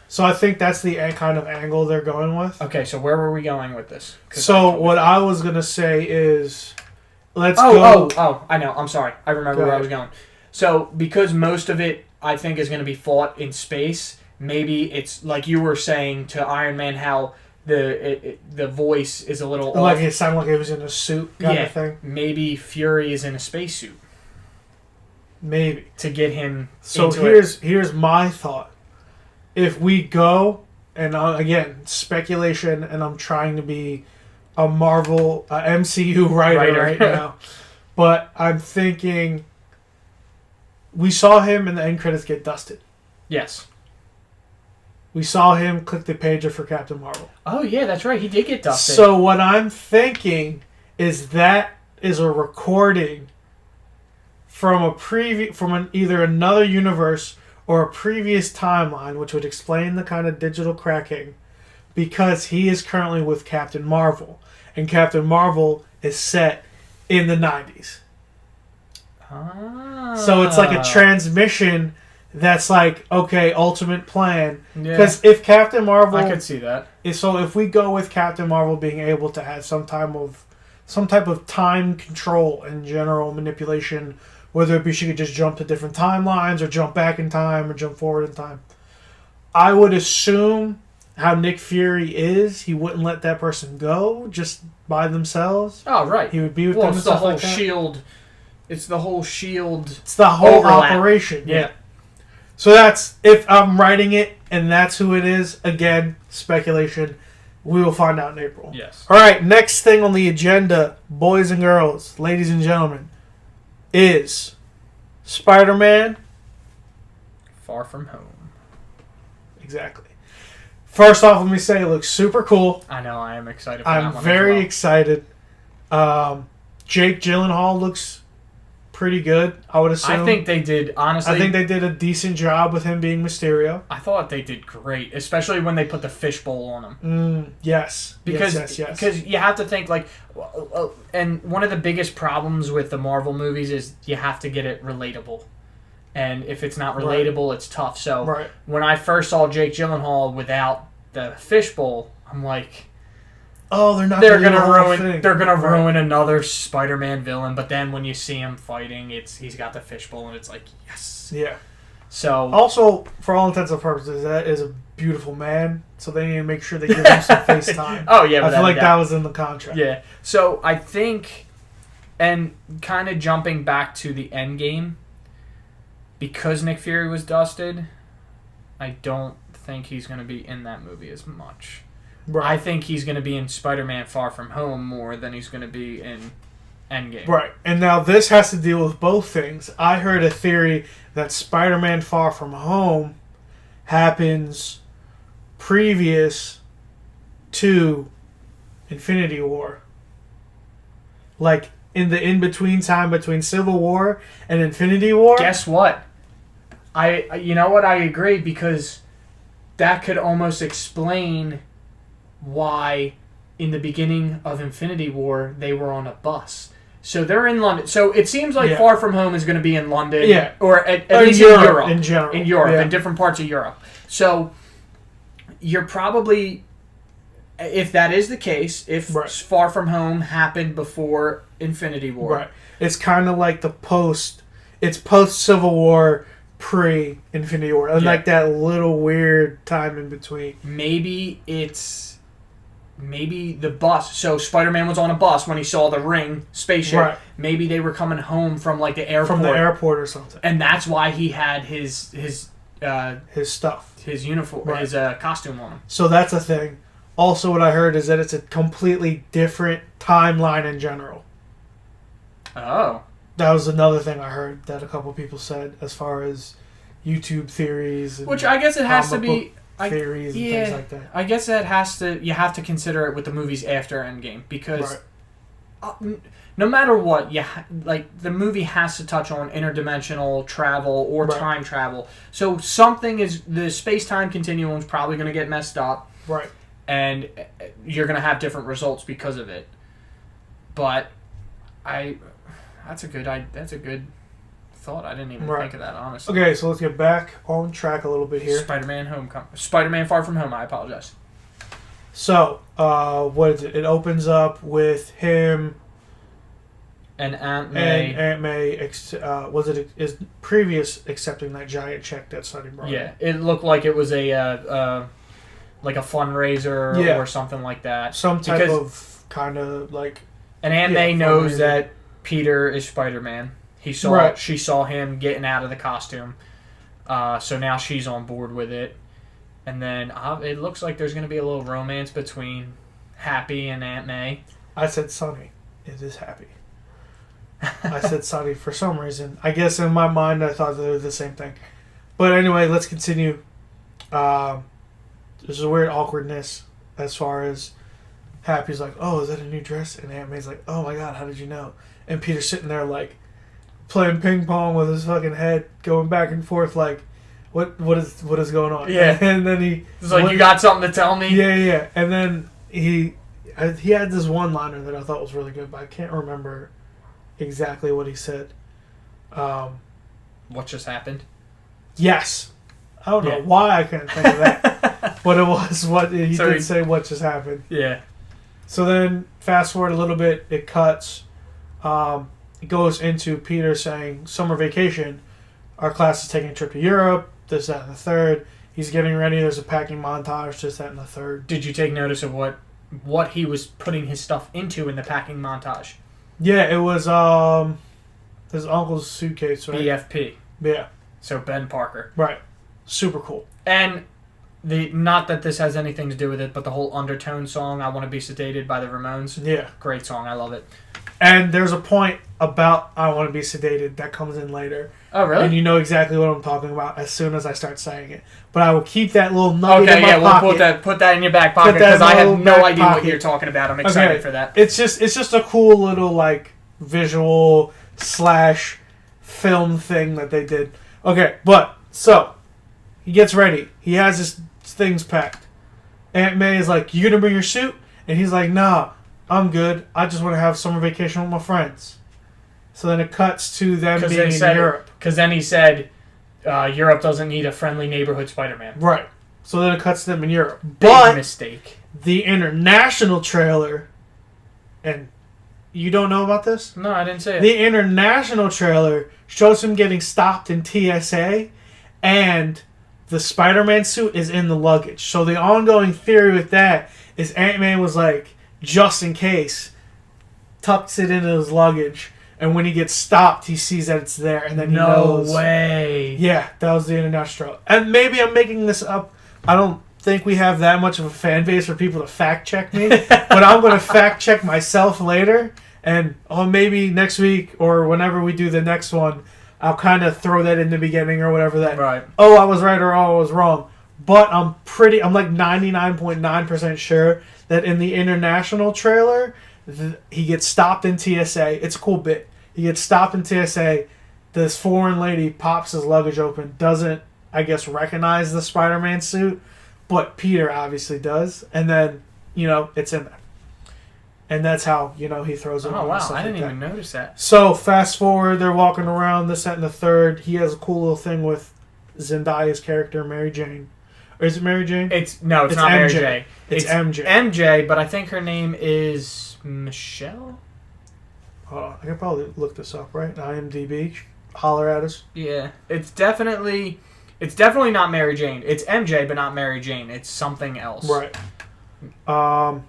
So I think that's the kind of angle they're going with. Okay, so where were we going with this? So what I was going to say is, let's go... Oh, I know. I'm sorry. I remember where I was going. So because most of it, I think, is going to be fought in space, maybe it's, like you were saying to Iron Man, how... The voice is a little like off. it sounded like it was in a suit kind of thing. Maybe Fury is in a spacesuit. Maybe to get him. So here's my thought. If we go, and again speculation, and I'm trying to be a Marvel MCU writer right now, but I'm thinking we saw him in the end credits get dusted. Yes. We saw him click the pager for Captain Marvel. Oh, yeah, that's right. He did get dusted. So what I'm thinking is that is a recording from either another universe or a previous timeline, which would explain the kind of digital cracking, because he is currently with Captain Marvel. And Captain Marvel is set in the 90s. Ah. So it's like a transmission... That's like, okay, ultimate plan. Because if Captain Marvel... I could see that. So if we go with Captain Marvel being able to have some type of time control and general manipulation whether it be she could just jump to different timelines or jump back in time or jump forward in time. I would assume how Nick Fury is, he wouldn't let that person go just by themselves. Oh, right. He would be with them and stuff like that. It's the whole SHIELD. It's the whole overlap. operation. Yeah. So that's, if I'm writing it and that's who it is, again, speculation. We will find out in April. Yes. All right, next thing on the agenda, boys and girls, ladies and gentlemen, is Spider-Man Far From Home. Exactly. First off, let me say it looks super cool. I know, I am excited for that one. I'm very excited. Jake Gyllenhaal looks pretty good, I would assume. I think they did, honestly. I think they did a decent job with him being Mysterio. I thought they did great, especially when they put the fishbowl on him. Yes. Because you have to think, like, and one of the biggest problems with the Marvel movies is you have to get it relatable. And if it's not relatable, it's tough. So when I first saw Jake Gyllenhaal without the fishbowl, I'm like, oh, they're gonna ruin another Spider-Man villain. But then when you see him fighting, he's got the fishbowl, and it's like, yes. Yeah. So also, for all intents and purposes, that is a beautiful man. So they need to make sure they give him some face time. Oh yeah, I feel like that was in the contract. Yeah. So I think, and kind of jumping back to the Endgame, because Nick Fury was dusted, I don't think he's going to be in that movie as much. Right. I think he's going to be in Spider-Man Far From Home more than he's going to be in Endgame. Right. And now this has to deal with both things. I heard a theory that Spider-Man Far From Home happens previous to Infinity War. Like, in the in-between time between Civil War and Infinity War. Guess what? You know what? I agree, because that could almost explain why in the beginning of Infinity War they were on a bus. So they're in London. So it seems like Far From Home is going to be in London, or at least in Europe, in general, in different parts of Europe. So you're probably, if that is the case, if Far From Home happened before Infinity War, it's kind of like it's post Civil War, pre Infinity War, and like that little weird time in between. Maybe the bus. So Spider-Man was on a bus when he saw the ring spaceship. Right. Maybe they were coming home from like the airport. From the airport or something. And that's why he had his stuff, his uniform, his costume on him. So that's a thing. Also, what I heard is that it's a completely different timeline in general. Oh. That was another thing I heard that a couple people said as far as YouTube theories. And which I guess it has to be theories and things like that. I guess you have to consider it with the movies after Endgame, because no matter what, the movie has to touch on interdimensional travel or time travel. So the space-time continuum is probably going to get messed up. Right. And you're going to have different results because of it. But that's a good thought. I didn't even think of that, honestly. Okay, so let's get back on track a little bit here. Spider-Man Far From Home, I apologize. So, what is it? It opens up with him and Aunt May. And Aunt May, is previous accepting that giant check that Sonny brought. Yeah, it looked like it was a fundraiser or something like that. Some type of kind of like. And Aunt May knows that Peter is Spider-Man. She saw him getting out of the costume, so now she's on board with it. And then it looks like there's going to be a little romance between Happy and Aunt May. I said Sonny. It is Happy. I said Sonny for some reason. I guess in my mind I thought they were the same thing. But anyway, let's continue. There's a weird awkwardness as far as Happy's like, oh, is that a new dress? And Aunt May's like, oh my god, how did you know? And Peter's sitting there like playing ping pong with his fucking head, going back and forth like, what is going on? Yeah. And then he's like, you got something to tell me? Yeah. And then he had this one liner that I thought was really good, but I can't remember exactly what he said. What just happened? Yes. I don't know why I can't think of that. But it was what he did say. What just happened? Yeah. So then, fast forward a little bit. It cuts. it goes into Peter saying, summer vacation, our class is taking a trip to Europe, this, that, and the third. He's getting ready, there's a packing montage, this, that, and the third. Did you take notice of what he was putting his stuff into in the packing montage? Yeah, it was his uncle's suitcase, right? BFP. Yeah. So Ben Parker. Right. Super cool. And not that this has anything to do with it, but the whole undertone song, I Want to Be Sedated by the Ramones. Yeah. Great song. I love it. And there's a point about I Want to Be Sedated that comes in later. Oh, really? And you know exactly what I'm talking about as soon as I start saying it. But I will keep that little nugget in my pocket. We'll put that in your back pocket because I have no idea what you're talking about. I'm excited for that. It's just a cool little like visual / film thing that they did. Okay, but so he gets ready. He has his things packed. Aunt May is like, "You gonna bring your suit?" And he's like, "Nah, I'm good. I just want to have summer vacation with my friends." So then it cuts to them being in Europe. Because then he said, Europe doesn't need a friendly neighborhood Spider-Man. Right. So then it cuts to them in Europe. Big mistake. The international trailer, and you don't know about this? No, I didn't say it. The international trailer shows him getting stopped in TSA, and the Spider-Man suit is in the luggage. So the ongoing theory with that is Ant-Man was like, just in case, tucks it into his luggage, and when he gets stopped, he sees that it's there, and then he knows. No way. Yeah, that was the international trailer. And maybe I'm making this up. I don't think we have that much of a fan base for people to fact check me, but I'm going to fact check myself later, and maybe next week or whenever we do the next one, I'll kind of throw that in the beginning or whatever that. Right. Oh, I was right or oh, I was wrong. But I'm like 99.9% sure that in the international trailer, he gets stopped in TSA. It's a cool bit. He gets stopped in TSA. This foreign lady pops his luggage open, doesn't, I guess, recognize the Spider-Man suit, but Peter obviously does. And then, it's in there. And that's how, he throws it. Oh, wow. I didn't even notice that. So, fast forward, they're walking around, this, that, and the third. He has a cool little thing with Zendaya's character, Mary Jane. Or is it Mary Jane? It's not Mary Jane. It's MJ. MJ, but I think her name is Michelle? Hold on. I can probably look this up, right? IMDb. Holler at us. Yeah. It's definitely not Mary Jane. It's MJ, but not Mary Jane. It's something else. Right. I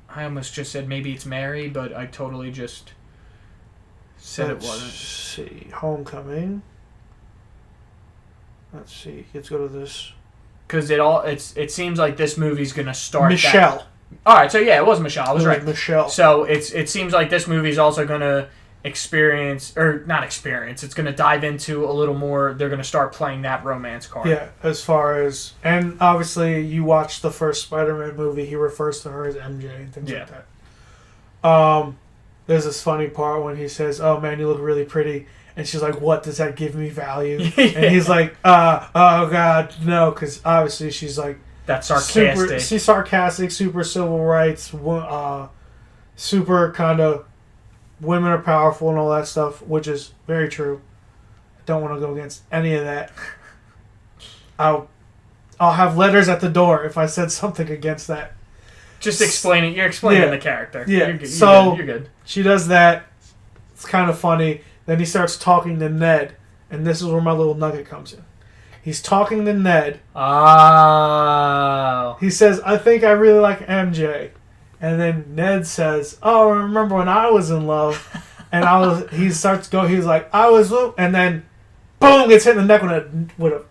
almost just said maybe it's Mary, but I totally just said it wasn't. Let's see. Homecoming. Let's see. Let's go to this. Because it seems like this movie's going to start Michelle. All right, so yeah, it was Michelle. I was right. Michelle. So it seems like this movie's also going to it's going to dive into a little more. They're going to start playing that romance card. Yeah, as far as, and obviously you watched the first Spider-Man movie, he refers to her as MJ and things like that. There's this funny part when he says, "Oh man, you look really pretty." And she's like, "What does that give me value?" Yeah. And he's like, "Oh God, no," because obviously she's like, that's sarcastic. She's sarcastic, super civil rights, super kind of women are powerful and all that stuff, which is very true. I don't want to go against any of that. I'll have letters at the door if I said something against that. Just explain it. You're explaining the character. Yeah. You're good. She does that. It's kind of funny. Then he starts talking to Ned, and this is where my little nugget comes in. He's talking to Ned. Oh. He says, "I think I really like MJ." And then Ned says, "Oh, I remember when I was in love." And he's like, "I was," and then boom, gets hit in the neck with a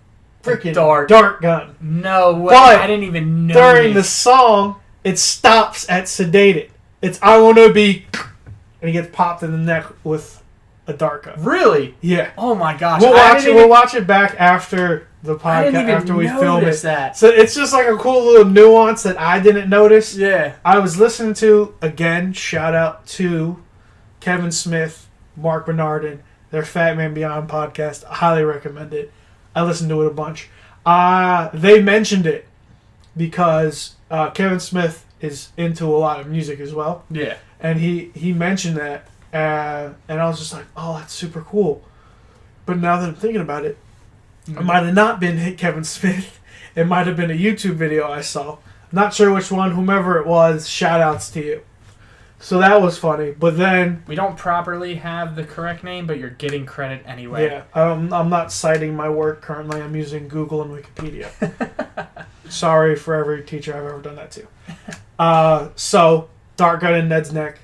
freaking dart gun. No way. But I didn't even know. During the song, it stops at sedated. It's "I wanna be," and he gets popped in the neck with a dart gun. Really? Yeah. Oh my gosh. We'll watch it back after the podcast after we film it. That. So it's just like a cool little nuance that I didn't notice. Yeah. I was listening to, again, shout out to Kevin Smith, Mark Bernardin, their Fat Man Beyond podcast. I highly recommend it. I listened to it a bunch. They mentioned it because Kevin Smith is into a lot of music as well. Yeah. And he mentioned that. And I was just like, oh, that's super cool. But now that I'm thinking about it, it might have not been Kevin Smith. It might have been a YouTube video I saw. I'm not sure which one. Whomever it was, shout outs to you. So that was funny. But then... We don't properly have the correct name, but you're getting credit anyway. Yeah. I'm not citing my work currently. I'm using Google and Wikipedia. Sorry for every teacher I've ever done that to. So, dart gun in Ned's neck.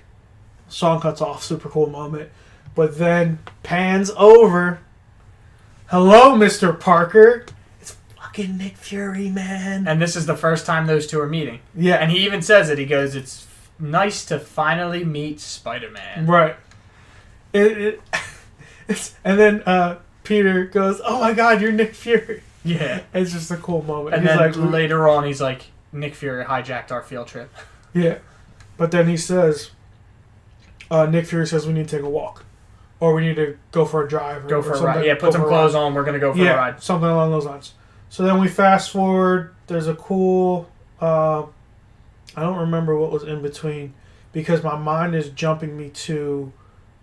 Song cuts off. Super cool moment. But then pans over. Hello, Mr. Parker. It's fucking Nick Fury, man. And this is the first time those two are meeting. Yeah. And he even says it. He goes, it's nice to finally meet Spider-Man. Right. And then Peter goes, oh my god, you're Nick Fury. Yeah. It's just a cool moment. And he's then like, later on, he's like, Nick Fury hijacked our field trip. Yeah. But then he says, Nick Fury says we need to take a walk. Or we need to go for a drive. Go for a ride. Yeah, put some clothes on. We're going to go for a ride. Something along those lines. So then we fast forward. There's a cool... I don't remember what was in between. Because my mind is jumping me to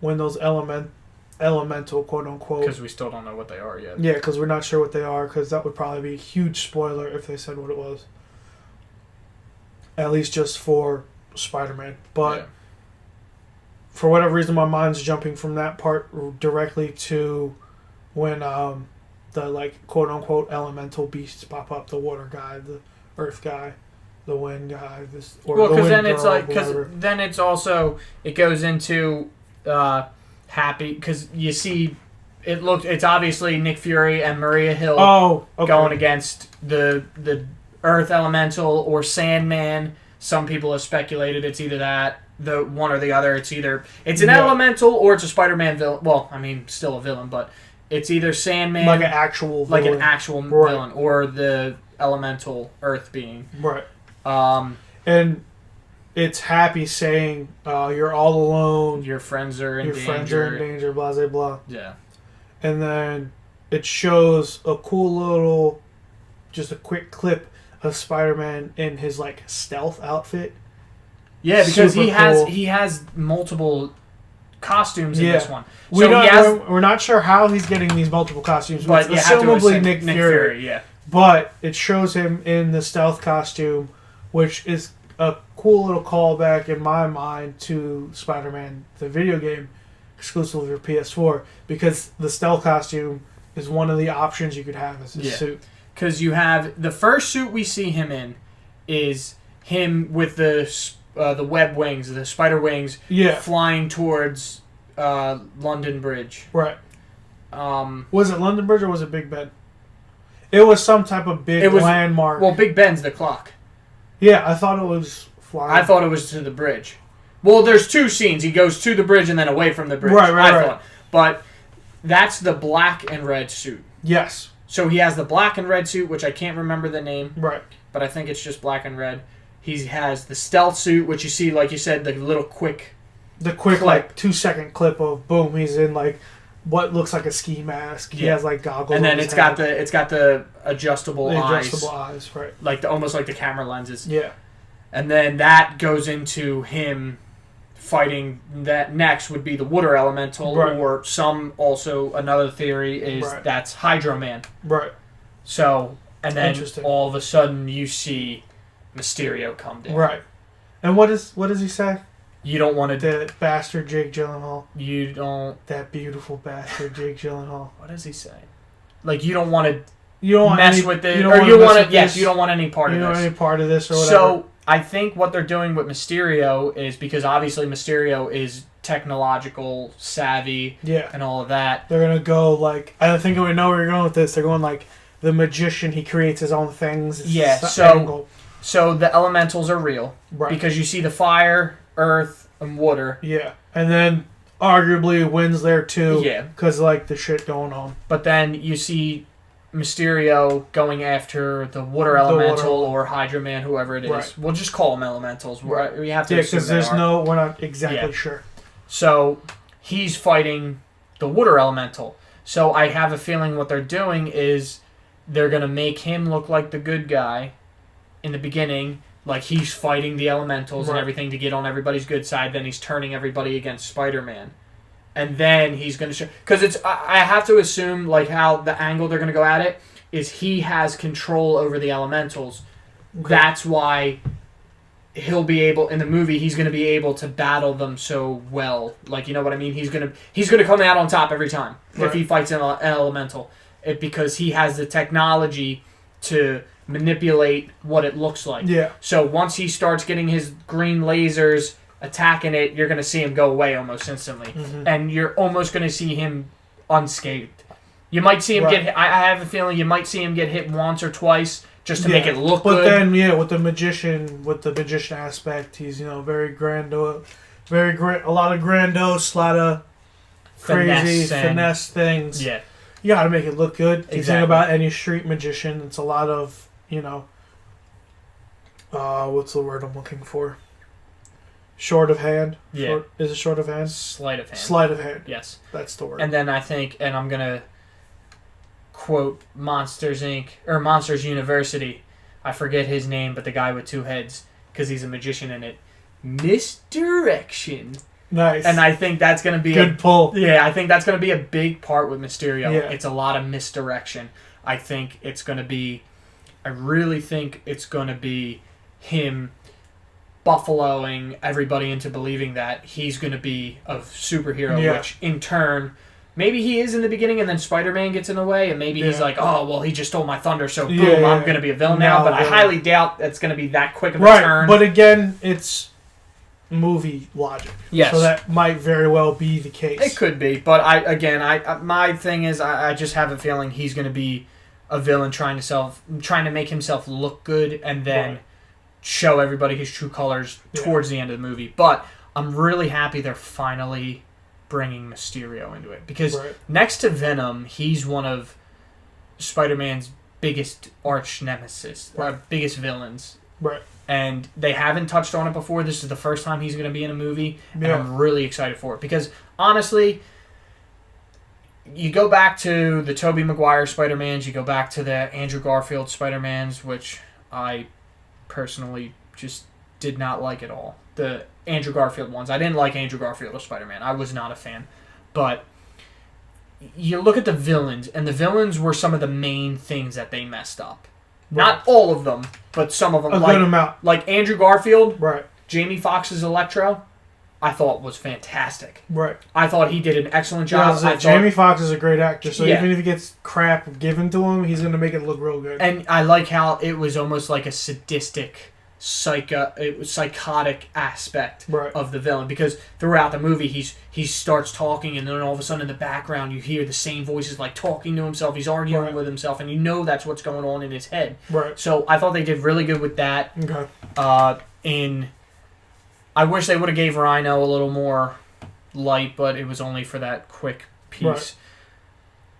when those elemental, quote-unquote... Because we still don't know what they are yet. Yeah, because we're not sure what they are. Because that would probably be a huge spoiler if they said what it was. At least just for Spider-Man. But... Yeah. For whatever reason, my mind's jumping from that part directly to when the, like, quote-unquote elemental beasts pop up. The water guy, the earth guy, the wind guy. Well, because then it's like... Because then it's also... It goes into happy... Because you see... It's obviously Nick Fury and Maria Hill going against the earth elemental or Sandman. Some people have speculated it's either that... The one or the other. It's an elemental or it's a Spider-Man villain. Well, I mean, still a villain, but it's either Sandman, like an actual villain, or the elemental Earth being. Right. And it's Happy saying, "You're all alone. Your friends are in danger. Your friends are in danger." Blah blah blah. Yeah. And then it shows a cool little, just a quick clip of Spider-Man in his like stealth outfit. Yeah, because he has multiple costumes in this one. So we're not sure how he's getting these multiple costumes, but it's assumably Nick Fury. Yeah. But it shows him in the stealth costume, which is a cool little callback in my mind to Spider-Man, the video game, exclusively for PS4, because the stealth costume is one of the options you could have as his suit. Because you have the first suit we see him in is him with the web wings, the spider wings, flying towards London Bridge. Right. Was it London Bridge or was it Big Ben? It was some type of landmark. Well, Big Ben's the clock. Yeah, I thought it was flying. I thought it was to the bridge. Well, there's two scenes. He goes to the bridge and then away from the bridge. Right. But that's the black and red suit. Yes. So he has the black and red suit, which I can't remember the name. Right. But I think it's just black and red. He has the stealth suit, which you see, like you said, the little quick... The quick, like, 2-second clip of, boom, he's in, like, what looks like a ski mask. He has, like, goggles and then on his it's head. got the adjustable eyes. Adjustable eyes, right. Like almost like the camera lenses. Yeah. And then that goes into him fighting... That next would be the water elemental, or another theory is that's Hydro Man. Right. So, and then all of a sudden you see... Mysterio come down. Right. And what does he say? You don't want to... That bastard Jake Gyllenhaal. You don't... That beautiful bastard Jake Gyllenhaal. What does he say? Like, you don't want to mess with it. You don't want any part of this. You don't want any part of this or whatever. So, I think what they're doing with Mysterio is because obviously Mysterio is technological savvy and all of that. They're going to go like... I think we know where you're going with this. They're going like the magician. He creates his own things. Yeah, So the elementals are real. Right. Because you see the fire, earth, and water. Yeah. And then arguably wind's there too. Yeah. Because like the shit going on. But then you see Mysterio going after the water elemental or Hydro Man, whoever it is. Right. We'll just call them elementals. We have to assume because we're not exactly sure. So he's fighting the water elemental. So I have a feeling what they're doing is they're going to make him look like the good guy in the beginning, like he's fighting the elementals and everything to get on everybody's good side. Then he's turning everybody against Spider-Man. And then he's going to show... Because I have to assume, like, how the angle they're going to go at it is he has control over the elementals. Okay. That's why he'll be able in the movie. He's going to be able to battle them so well. Like, you know what I mean? He's gonna come out on top every time if he fights an elemental, because he has the technology to manipulate what it looks like. Yeah. So once he starts getting his green lasers attacking it, you're going to see him go away almost instantly, and you're almost going to see him unscathed. You might see him get hit. I have a feeling you might see him get hit once or twice just to make it look good. But then, with the magician aspect, he's very a lot of grandiose, a lot of crazy finesse things. Yeah, you got to make it look good. If you think about any street magician, it's a lot of what's the word I'm looking for? Short of hand. Yeah. Is it short of hand? Sleight of hand. Sleight of hand. Yes, that's the word. And then I think, and I'm gonna quote Monsters Inc. or Monsters University. I forget his name, but the guy with two heads, because he's a magician in it. Misdirection. Nice. And I think that's going to be good pull. Yeah, I think that's going to be a big part with Mysterio. Yeah. It's a lot of misdirection. I really think it's going to be him buffaloing everybody into believing that he's going to be a superhero, which in turn, maybe he is in the beginning, and then Spider-Man gets in the way, and maybe he's like, oh, well, he just stole my thunder, so boom, I'm going to be a villain now. But I highly doubt that's going to be that quick of a turn. But again, it's movie logic. Yes. So that might very well be the case. It could be, but my thing is, I just have a feeling he's going to be a villain trying to make himself look good, and then show everybody his true colors towards the end of the movie. But I'm really happy they're finally bringing Mysterio into it, because next to Venom, he's one of Spider-Man's biggest arch nemesis, biggest villains. Right. And they haven't touched on it before. This is the first time he's going to be in a movie, and I'm really excited for it, because honestly, you go back to the Tobey Maguire Spider-Mans, you go back to the Andrew Garfield Spider-Mans, which I personally just did not like at all. The Andrew Garfield ones. I didn't like Andrew Garfield as Spider-Man. I was not a fan. But you look at the villains, and the villains were some of the main things that they messed up. Not all of them, but some of them. A good amount. Like Andrew Garfield, right. Jamie Foxx's Electro, I thought was fantastic. Right. I thought he did an excellent job. Jamie Foxx is a great actor, so even if he gets crap given to him, he's going to make it look real good. And I like how it was almost like a sadistic, psychotic aspect of the villain, because throughout the movie he starts talking, and then all of a sudden in the background you hear the same voices like talking to himself. He's arguing with himself, and you know that's what's going on in his head. Right. So I thought they did really good with that. Okay. I wish they would have gave Rhino a little more light, but it was only for that quick piece. Right.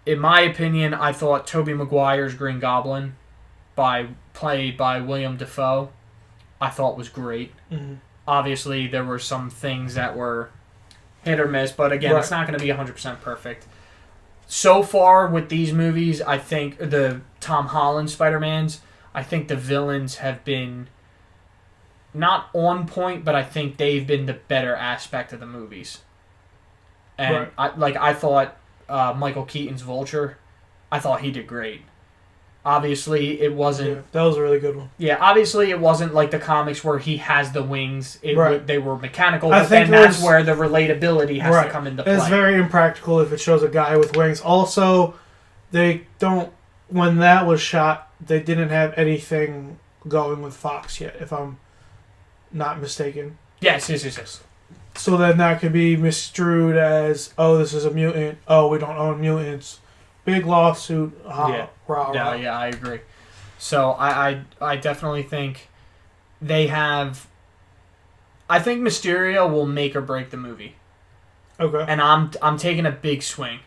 In my opinion, I thought Tobey Maguire's Green Goblin, played by William Dafoe, I thought was great. Mm-hmm. Obviously, there were some things that were hit or miss, but again, it's not going to be 100% perfect. So far with these movies, I think the Tom Holland Spider-Mans, I think the villains have been not on point, but I think they've been the better aspect of the movies. And I thought Michael Keaton's Vulture, I thought he did great. Obviously, it wasn't... Yeah, that was a really good one. Yeah, obviously it wasn't like the comics where he has the wings. They were mechanical, but then that's where the relatability has to come into play. It's very impractical if it shows a guy with wings. Also, when that was shot, they didn't have anything going with Fox yet, if I'm not mistaken. Yes. So then that could be misconstrued as, oh, this is a mutant. Oh, we don't own mutants. Big lawsuit. Yeah, I agree. So I definitely think they have... I think Mysterio will make or break the movie. Okay. And I'm taking a big swing.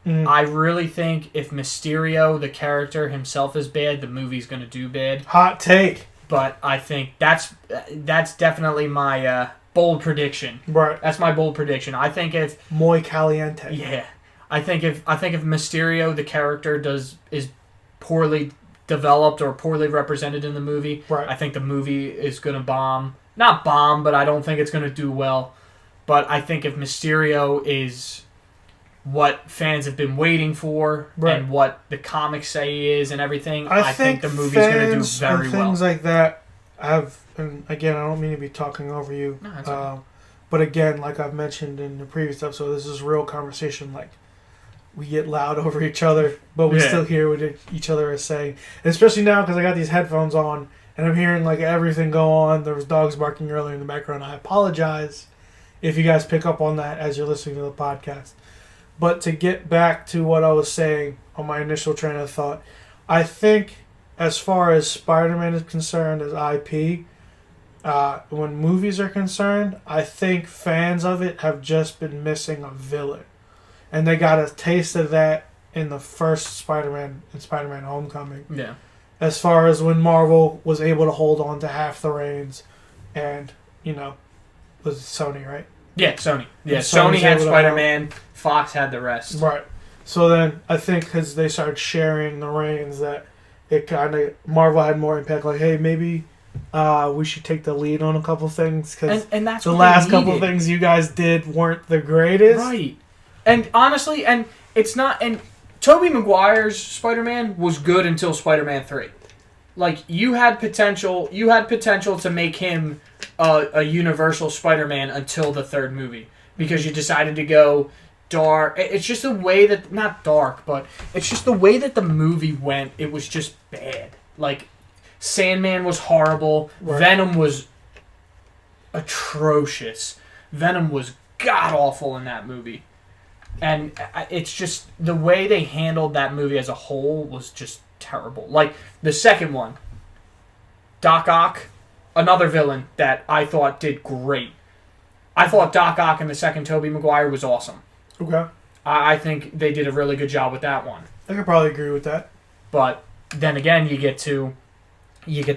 Mm. I really think if Mysterio, the character himself, is bad, the movie's going to do bad. Hot take. But I think that's definitely my bold prediction. Right. That's my bold prediction. I think if Muy caliente. Yeah. I think if Mysterio, the character, is poorly developed or poorly represented in the movie, I think the movie is going to bomb. Not bomb, but I don't think it's going to do well. But I think if Mysterio is what fans have been waiting for and what the comics say he is and everything, I think the movie's going to do very well. Things like that, and again, I don't mean to be talking over you. No, that's okay. But again, like I've mentioned in the previous episode, this is real conversation. Like, we get loud over each other, but we still hear what each other is saying. And especially now, because I got these headphones on, and I'm hearing like everything go on. There was dogs barking earlier in the background. I apologize if you guys pick up on that as you're listening to the podcast. But to get back to what I was saying on my initial train of thought, I think as far as Spider-Man is concerned as IP, when movies are concerned, I think fans of it have just been missing a villain. And they got a taste of that in the first Spider-Man and Spider-Man Homecoming. Yeah. As far as when Marvel was able to hold on to half the reins and, was it Sony, right? Yeah, Sony. Yeah, Sony had Spider-Man, Fox had the rest. Right. So then I think because they started sharing the reins that it kind of, Marvel had more impact. Like, hey, maybe we should take the lead on a couple things because that's the last couple things you guys did weren't the greatest. Right. And honestly, and it's not, and Tobey Maguire's Spider-Man was good until Spider-Man 3. Like, you had potential to make him a universal Spider-Man until the third movie. Because you decided to go dark. It's just the way that, not dark, but it's just the way that the movie went. It was just bad. Like, Sandman was horrible. Right. Venom was atrocious. Venom was god-awful in that movie. And it's just, the way they handled that movie as a whole was just terrible. Like, the second one, Doc Ock, another villain that I thought did great. I thought Doc Ock in the second Tobey Maguire was awesome. Okay. I think they did a really good job with that one. I could probably agree with that. But then again, you get to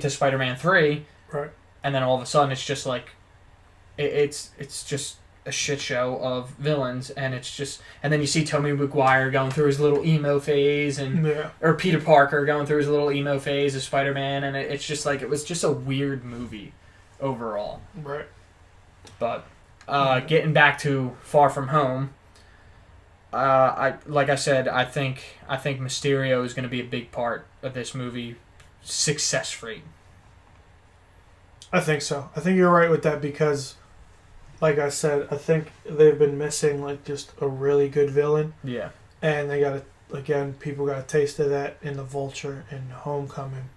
Spider-Man 3, right? And then all of a sudden it's just like, it's just a shit show of villains, and then you see Tobey Maguire going through his little emo phase, or Peter Parker going through his little emo phase of Spider-Man, and it's just like, it was just a weird movie overall. Right. But getting back to Far From Home, like I said, I think Mysterio is going to be a big part of this movie success rate. I think so. I think you're right with that because, like I said, I think they've been missing like just a really good villain. Yeah. And they people got a taste of that in the Vulture and Homecoming,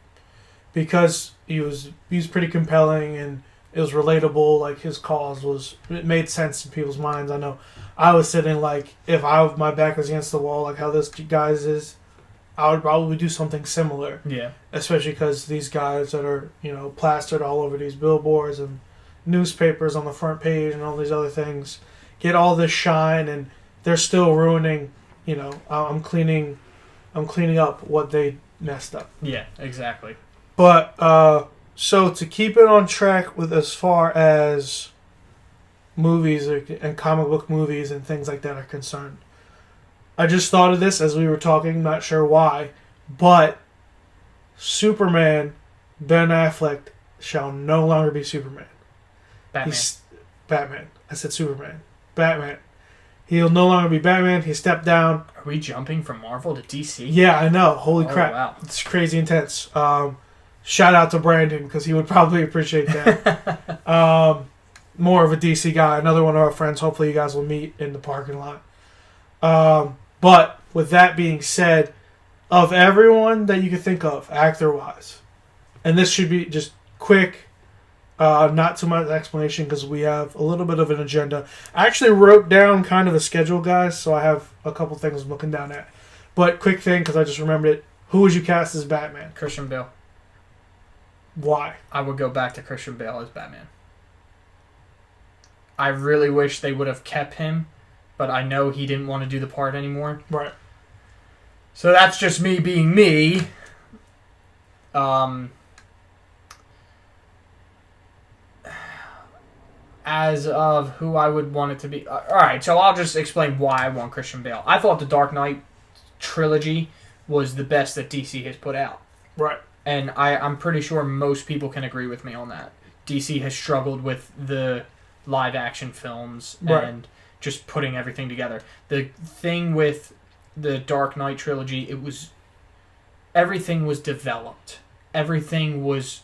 because he was pretty compelling and it was relatable. Like, his cause it made sense in people's minds. I know I was sitting like, if my back was against the wall, like how this guy's is, I would probably do something similar. Yeah. Especially because these guys that are, plastered all over these billboards and newspapers on the front page and all these other things get all this shine, and they're still ruining, I'm cleaning up what they messed up. Yeah, exactly. But, so to keep it on track with as far as movies and comic book movies and things like that are concerned, I just thought of this as we were talking, not sure why, but Superman, Ben Affleck, shall no longer be Superman. Batman. I said Superman. Batman. He'll no longer be Batman. He stepped down. Are we jumping from Marvel to DC? Yeah, I know. Holy crap. Wow. It's crazy intense. Shout out to Brandon, because he would probably appreciate that. More of a DC guy. Another one of our friends. Hopefully you guys will meet in the parking lot. But with that being said, of everyone that you could think of, actor-wise, and this should be just quick, not too much explanation because we have a little bit of an agenda. I actually wrote down kind of a schedule, guys, so I have a couple things I'm looking down at. But quick thing, because I just remembered it. Who would you cast as Batman? Christian Bale. Why? I would go back to Christian Bale as Batman. I really wish they would have kept him, but I know he didn't want to do the part anymore. Right. So that's just me being me. As of who I would want it to be. Alright, so I'll just explain why I want Christian Bale. I thought the Dark Knight trilogy was the best that DC has put out. Right. And I'm pretty sure most people can agree with me on that. DC has struggled with the live action films and just putting everything together. The thing with the Dark Knight trilogy, everything was developed. Everything was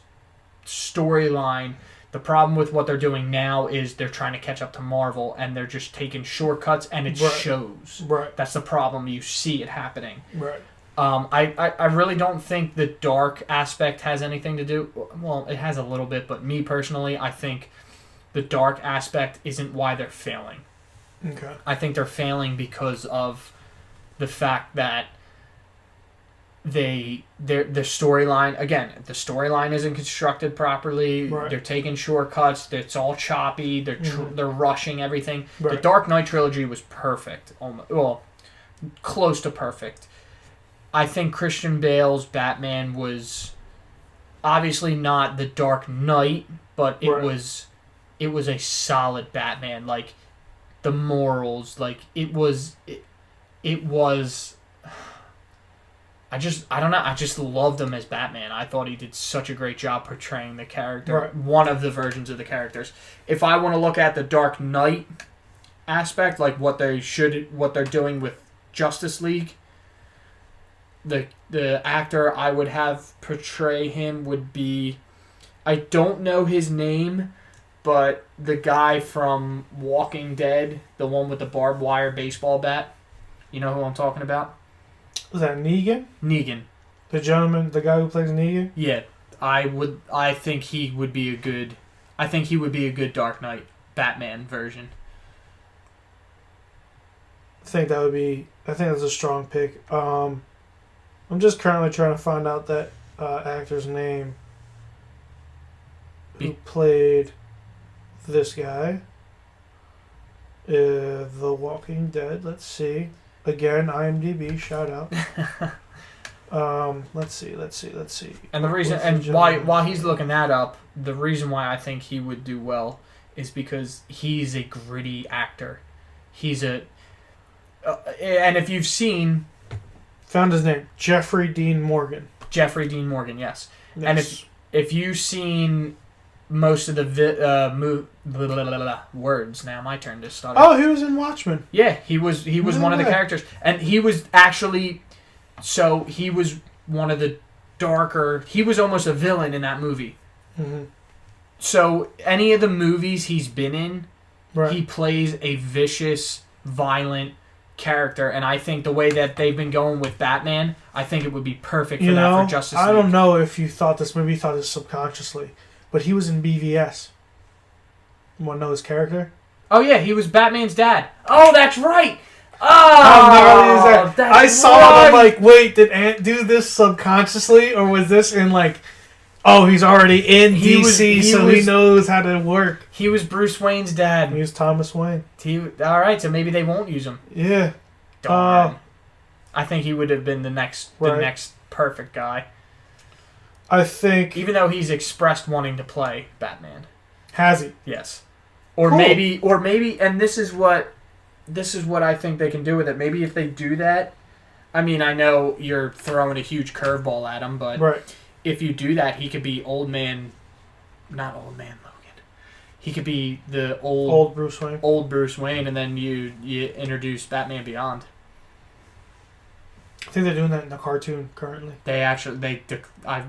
storyline. The problem with what they're doing now is they're trying to catch up to Marvel, and they're just taking shortcuts, and it shows. Right. That's the problem. You see it happening. Right. I really don't think the dark aspect has anything to do... Well, it has a little bit, but me personally, I think the dark aspect isn't why they're failing. Okay. I think they're failing because of the fact that the storyline, again, the storyline isn't constructed properly. Right. They're taking shortcuts. It's all choppy. They're rushing everything. Right. The Dark Knight trilogy was perfect. Well, close to perfect. I think Christian Bale's Batman was obviously not the Dark Knight, but it was a solid Batman. Like the morals, like it was. I don't know. I just loved him as Batman. I thought he did such a great job portraying the character. Right. One of the versions of the characters. If I want to look at the Dark Knight aspect, like what they're doing with Justice League, the actor I would have portray him would be, I don't know his name, but the guy from Walking Dead, the one with the barbed wire baseball bat. You know who I'm talking about? Was that Negan? Negan. The gentleman, the guy who plays Negan? Yeah, I think he would be a good Dark Knight Batman version. I think that's a strong pick. I'm just currently trying to find out that actor's name who played this guy. The Walking Dead. Let's see. Again, IMDb, shout out. Let's see. And the reason, and while he's looking that up, the reason why I think he would do well is because he's a gritty actor. And if you've seen, found his name, Jeffrey Dean Morgan. Jeffrey Dean Morgan, yes. Yes. And if you've seen most of the words, now my turn to stutter. Oh, he was in Watchmen. Yeah, he was one of the characters, and he was actually, so he was one of the darker. He was almost a villain in that movie. Mm-hmm. So any of the movies he's been in, right, he plays a vicious, violent character, and I think the way that they've been going with Batman, I think it would be perfect for that for Justice League. I don't know if you thought this, maybe you thought this subconsciously, but he was in BVS. You want to know his character? Oh yeah, he was Batman's dad. Oh, that's right. I saw it. I'm like, wait, did Ant do this subconsciously, or was this in like, oh, he's already in DC, so he knows how to work. He was Bruce Wayne's dad. He was Thomas Wayne. All right, so maybe they won't use him. Yeah. Darn. I think he would have been the next perfect guy. I think, even though he's expressed wanting to play Batman. Has he? Yes. Or cool. maybe, and this is what I think they can do with it. Maybe if they do that, I mean, I know you're throwing a huge curveball at him, but right, if you do that, he could be not Old Man Logan. He could be the old Bruce Wayne. Old Bruce Wayne, and then you introduce Batman Beyond. I think they're doing that in the cartoon currently. I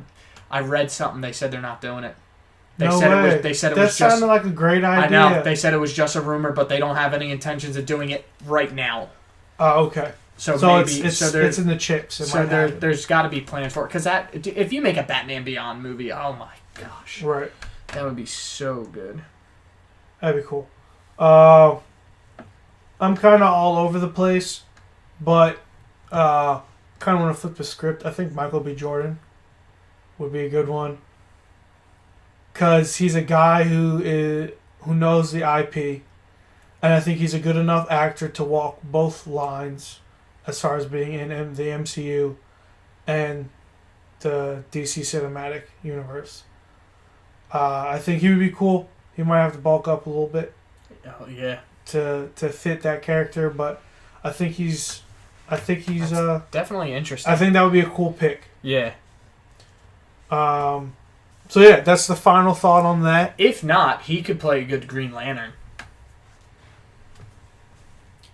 read something. They said they're not doing it. They said it was just... That sounded like a great idea. I know. They said it was just a rumor, but they don't have any intentions of doing it right now. Oh, okay. So maybe it's in the chips. There's got to be plans for it. Because if you make a Batman Beyond movie, oh my gosh. Right. That would be so good. That'd be cool. I'm kind of all over the place, but kind of want to flip the script. I think Michael B. Jordan would be a good one. Because he's a guy who knows the IP, and I think he's a good enough actor to walk both lines as far as being in the MCU and the DC Cinematic Universe. I think he would be cool. He might have to bulk up a little bit. Oh yeah. To fit that character, but I think he's definitely interesting. I think that would be a cool pick. Yeah. So yeah, that's the final thought on that. If not, he could play a good Green Lantern.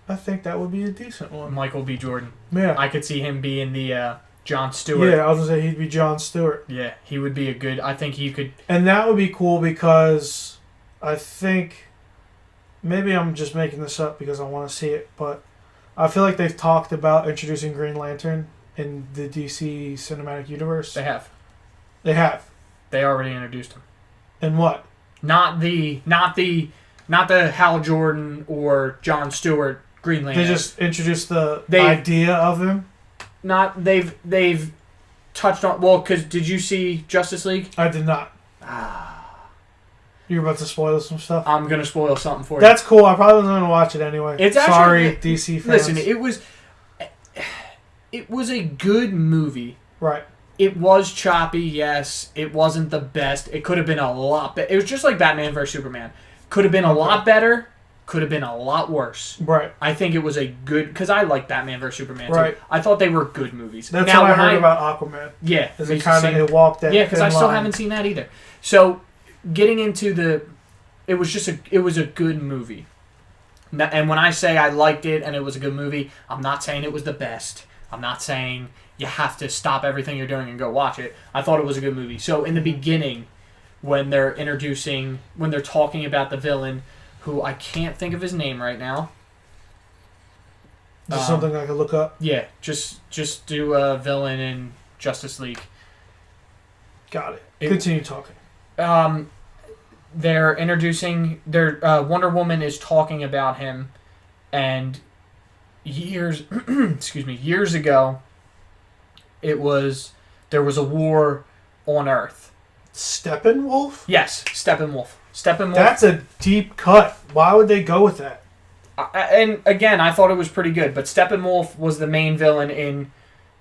I think that would be a decent one. Michael B. Jordan. Yeah. I could see him being the Jon Stewart. Yeah, I was gonna say he'd be Jon Stewart. Yeah, he would be a good. I think he could. And that would be cool because I think maybe I'm just making this up because I want to see it, but I feel like they've talked about introducing Green Lantern in the DC cinematic universe. They have. They have. They already introduced him. And what? Not the Hal Jordan or Jon Stewart Green Lantern. They just introduced the idea of him. They've touched on because did you see Justice League? I did not. You're about to spoil some stuff. I'm gonna spoil something for you. That's cool. I probably wasn't gonna watch it anyway. It's sorry, actually, DC fans. Listen, it was a good movie. Right. It was choppy, yes. It wasn't the best. It could have been a lot better. It was just like Batman vs Superman. Could have been a lot better. Could have been a lot worse. Right. I think it was a good... Because I like Batman vs Superman, too. Right. I thought they were good movies. That's what I heard about Aquaman. Yeah. Is it kind of walked that Yeah, because I still haven't seen that either. So, getting into the... It was a good movie. And when I say I liked it and it was a good movie, I'm not saying it was the best. I'm not saying you have to stop everything you're doing and go watch it. I thought it was a good movie. So, in the beginning, when they're talking about the villain... who I can't think of his name right now. Is this something I could look up? Yeah, just do a villain in Justice League. Got it. Continue talking. They're introducing... Wonder Woman is talking about him, and years ago, there was a war on Earth. Steppenwolf? Yes, Steppenwolf. That's a deep cut. Why would they go with that? And again, I thought it was pretty good, but Steppenwolf was the main villain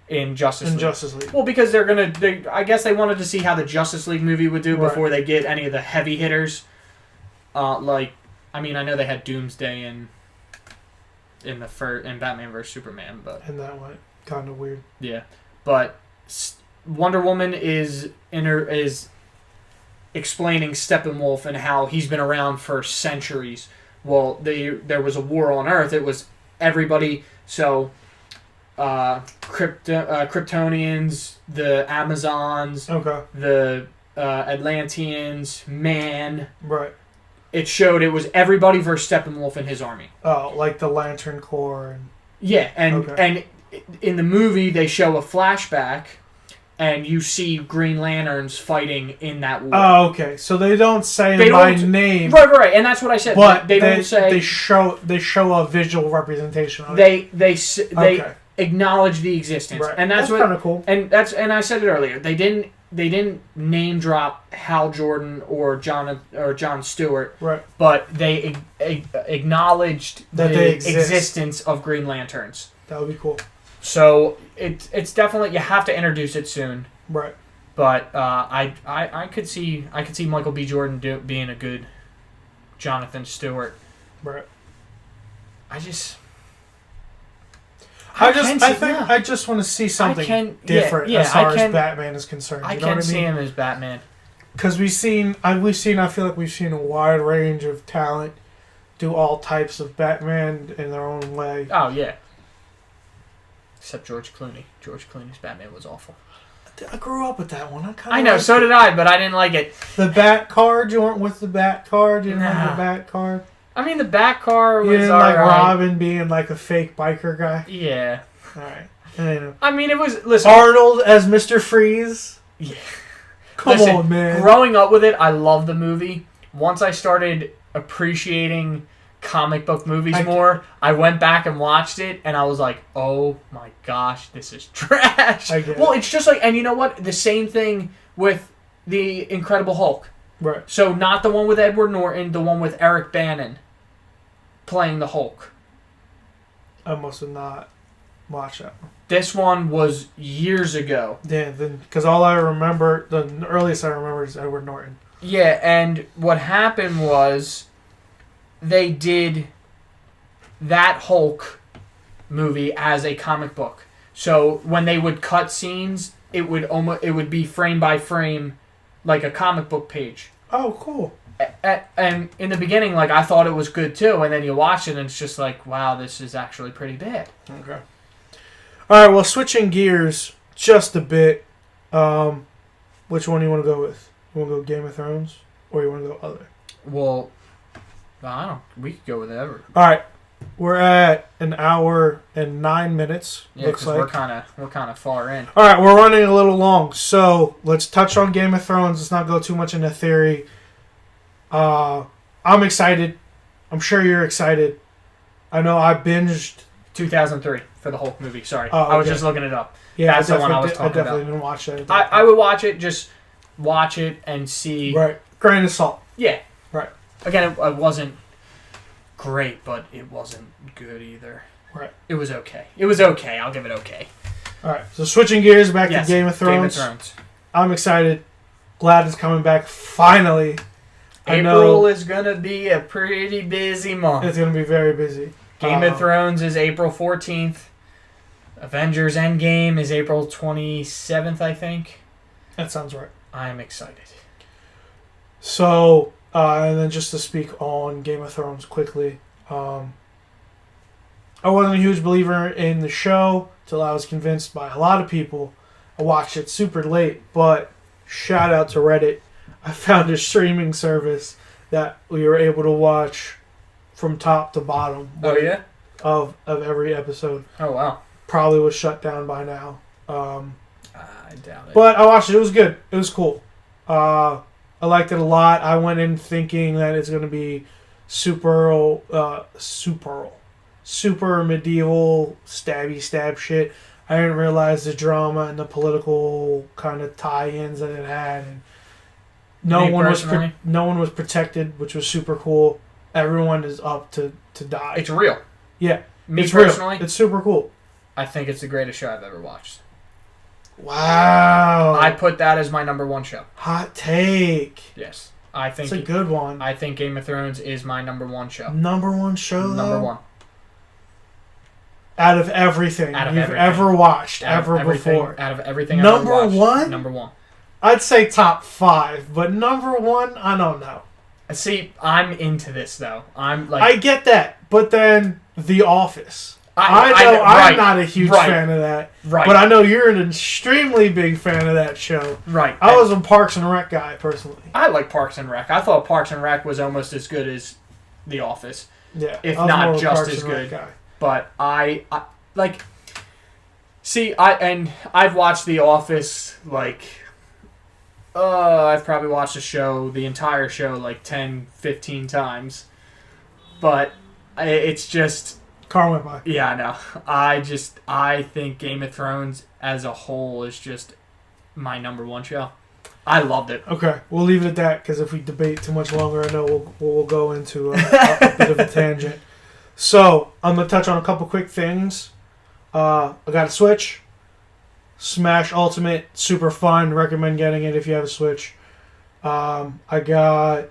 in Justice League. Justice League. Well, because I guess they wanted to see how the Justice League movie would do before they get any of the heavy hitters. I know they had Doomsday in Batman vs Superman, but and that went kind of weird. Yeah, but Wonder Woman is explaining Steppenwolf and how he's been around for centuries. Well, there was a war on Earth. It was everybody. So, Kryptonians, the Amazons, the Atlanteans, man. Right. It showed it was everybody versus Steppenwolf and his army. Oh, like the Lantern Corps. And in the movie they show a flashback. And you see Green Lanterns fighting in that war. Oh, okay. So they don't say by name. Right. And that's what I said. But they don't say... They show a visual representation of it. They acknowledge the existence. Right. And that's kind of cool. And I said it earlier. They didn't name drop Hal Jordan or Jon Stewart. Right. But they acknowledged the existence of Green Lanterns. That would be cool. So it's definitely, you have to introduce it soon, right? But I could see Michael B. Jordan being a good Jonathan Stewart, right? I just want to see something different as far as Batman is concerned. I can see him as Batman because I feel like we've seen a wide range of talent do all types of Batman in their own way. Oh yeah. Except George Clooney. George Clooney's Batman was awful. I grew up with that one. I know, so did I, but I didn't like it. The Bat card? You weren't with the Bat card? You didn't have the Bat card? I mean, the Bat card was you didn't like Robin being like a fake biker guy? Yeah. Alright. I mean, it was... Listen. Arnold as Mr. Freeze? Yeah. Come on, man. Growing up with it, I loved the movie. Once I started appreciating comic book movies more, I went back and watched it, and I was like, oh my gosh, this is trash. It's just like, and you know what? The same thing with the Incredible Hulk. Right. So not the one with Edward Norton, the one with Eric Bana playing the Hulk. I must have not watched that one. This one was years ago. Yeah, because all I remember, the earliest I remember is Edward Norton. Yeah, and what happened was they did that Hulk movie as a comic book. So when they would cut scenes, it would be frame by frame, like a comic book page. Oh, cool. And in the beginning, like, I thought it was good too, and then you watch it and it's just like, wow, this is actually pretty bad. Okay. All right. Well, switching gears just a bit. Which one do you want to go with? You want to go Game of Thrones, or you want to go other? Well, I don't. We could go with whatever. All right, we're at an hour and 9 minutes. Yeah, looks like we're kind of far in. All right, we're running a little long, so let's touch on Game of Thrones. Let's not go too much into theory. I'm excited. I'm sure you're excited. I know I binged 2003 for the Hulk movie. Sorry, oh, okay. I was just looking it up. Yeah, that's the one I was talking about. I definitely didn't watch that. I would watch it, just watch it and see. Right, grain of salt. Yeah, right. Again, it wasn't great, but it wasn't good either. Right. It was okay. It was okay. I'll give it okay. All right. So switching gears back to Game of Thrones. Game of Thrones. I'm excited. Glad it's coming back finally. April is gonna be a pretty busy month. It's gonna be very busy. Game of Thrones is April 14th. Avengers Endgame is April 27th, I think. That sounds right. I'm excited. So, and then just to speak on Game of Thrones quickly, I wasn't a huge believer in the show till I was convinced by a lot of people. I watched it super late, but shout out to Reddit. I found a streaming service that we were able to watch from top to bottom. Oh, yeah? Of every episode. Oh, wow. Probably was shut down by now. I doubt it. But I watched it. It was good. It was cool. I liked it a lot. I went in thinking that it's going to be super medieval stabby stab shit. I didn't realize the drama and the political kind of tie-ins that it had. And no one was protected, which was super cool. Everyone is up to die. It's real. Yeah. Me it's personally, real. It's super cool. I think it's the greatest show I've ever watched. Wow. I put that as my number one show. Hot take. Yes. I think it's a good one. I think Game of Thrones is my number one show. Number one show, Number one. Out of everything you've ever watched, before. Out of everything number I've ever watched. One? Number one. I'd say top 5, but number one, I don't know. See, I'm into this, though. I'm like... I get that, but then The Office. I'm not a huge fan of that. Right. But I know you're an extremely big fan of that show. Right. I was a Parks and Rec guy, personally. I like Parks and Rec. I thought Parks and Rec was almost as good as The Office. Yeah. If not just as good. But I like... See, I've watched The Office, like... I've probably watched the entire show, like 10, 15 times. But it's just... Car went by. Yeah, I know. I think Game of Thrones as a whole is just my number one show. I loved it. Okay, we'll leave it at that, because if we debate too much longer, I know we'll go into a bit of a tangent. So, I'm going to touch on a couple quick things. I got a Switch. Smash Ultimate, super fun. Recommend getting it if you have a Switch. I got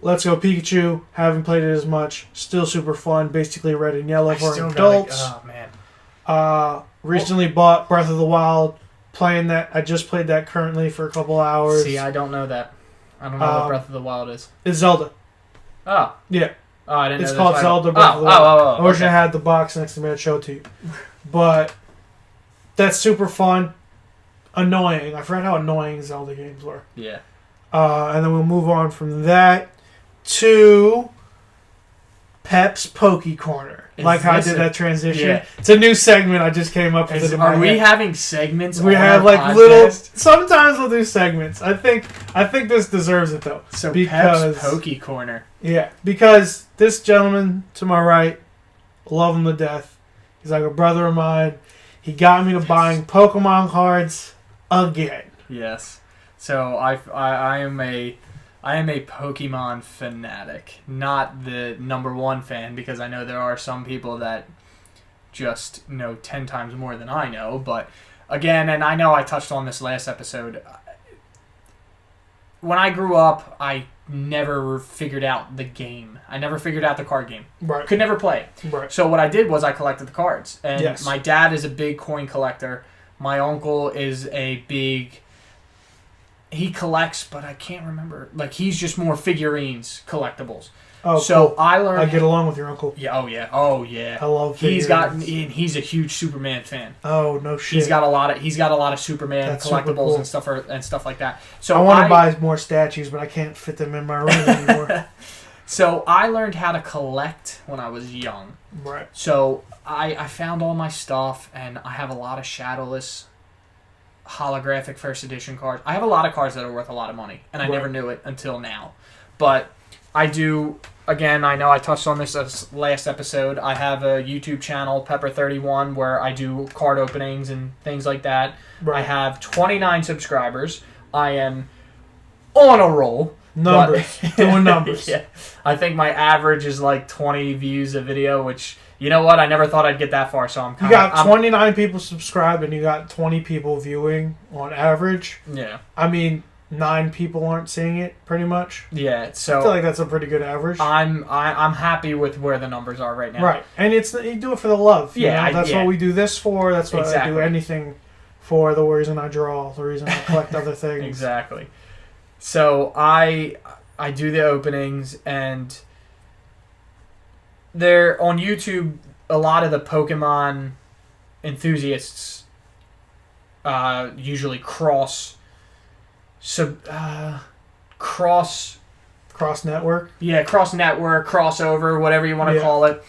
Let's Go Pikachu. Haven't played it as much. Still super fun. Basically red and yellow for adults. Oh, man. Recently bought Breath of the Wild. Playing that. I just played that currently for a couple hours. See, I don't know that. I don't know what Breath of the Wild is. It's Zelda. Oh. Yeah. Oh, I didn't know it's called Zelda Breath of the Wild. I wish I had the box next to me. I'd show it to you. But that's super fun. Annoying. I forgot how annoying Zelda games were. Yeah. And then we'll move on from that to Pep's Poke Corner. Like how I did that transition. Yeah. It's a new segment I just came up with. Are we having segments? We have like podcast? Little. Sometimes we'll do segments. I think this deserves it though. So Pep's Poke Corner. Yeah, because this gentleman to my right, love him to death. He's like a brother of mine. He got me to buying Pokemon cards again. Yes. So I am a Pokemon fanatic, not the number one fan, because I know there are some people that just know 10 times more than I know. But again, and I know I touched on this last episode, when I grew up, I never figured out the game. I never figured out the card game. Right. Could never play it. Right. So what I did was I collected the cards. And yes. My dad is a big coin collector. My uncle is a big he collects, but I can't remember. Like, he's just more figurines, collectibles. Oh, so cool. I learned. I get along with your uncle. Yeah. Oh yeah. Oh yeah. I love figurines. He's a huge Superman fan. Oh no shit. He's got a lot of Superman That's collectibles cool. and stuff like that. So I want to buy more statues, but I can't fit them in my room anymore. So I learned how to collect when I was young. Right. So I found all my stuff, and I have a lot of shadowless holographic first edition cards. I have a lot of cards that are worth a lot of money, and I never knew it until now. But I do, again, I know I touched on this last episode. I have a YouTube channel, Pepper31, where I do card openings and things like that. Right. I have 29 subscribers. I am on a roll. Numbers. Doing numbers. Yeah. I think my average is like 20 views a video, which, you know what? I never thought I'd get that far, so I'm kind of... You got 29 people subscribed, and you got 20 people viewing on average. Yeah. I mean, 9 people aren't seeing it, pretty much. Yeah, so... I feel like that's a pretty good average. I'm happy with where the numbers are right now. Right. And you do it for the love. Yeah. That's what we do this for. That's what I do anything for. The reason I draw. The reason I collect other things. Exactly. So I do the openings, and they're on YouTube. A lot of the Pokemon enthusiasts usually cross network. Yeah, cross network, crossover, whatever you want to call it.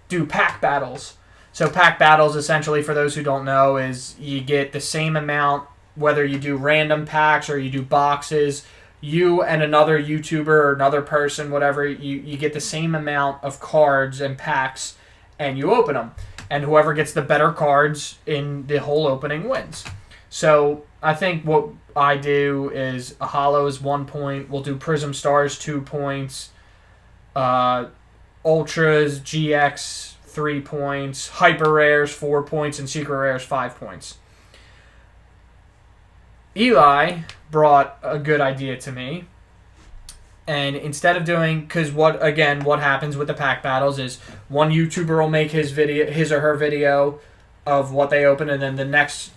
Do pack battles. So pack battles, essentially, for those who don't know, is you get the same amount, whether you do random packs or you do boxes. You and another YouTuber or another person, whatever, you get the same amount of cards and packs, and you open them. And whoever gets the better cards in the whole opening wins. So I think what I do is a holo is 1 point. We'll do Prism Stars 2 points. Ultras, GX 3 points. Hyper Rares 4 points. And Secret Rares 5 points. Eli brought a good idea to me, and instead of doing, because what happens with the pack battles is one YouTuber will make his or her video of what they open, and then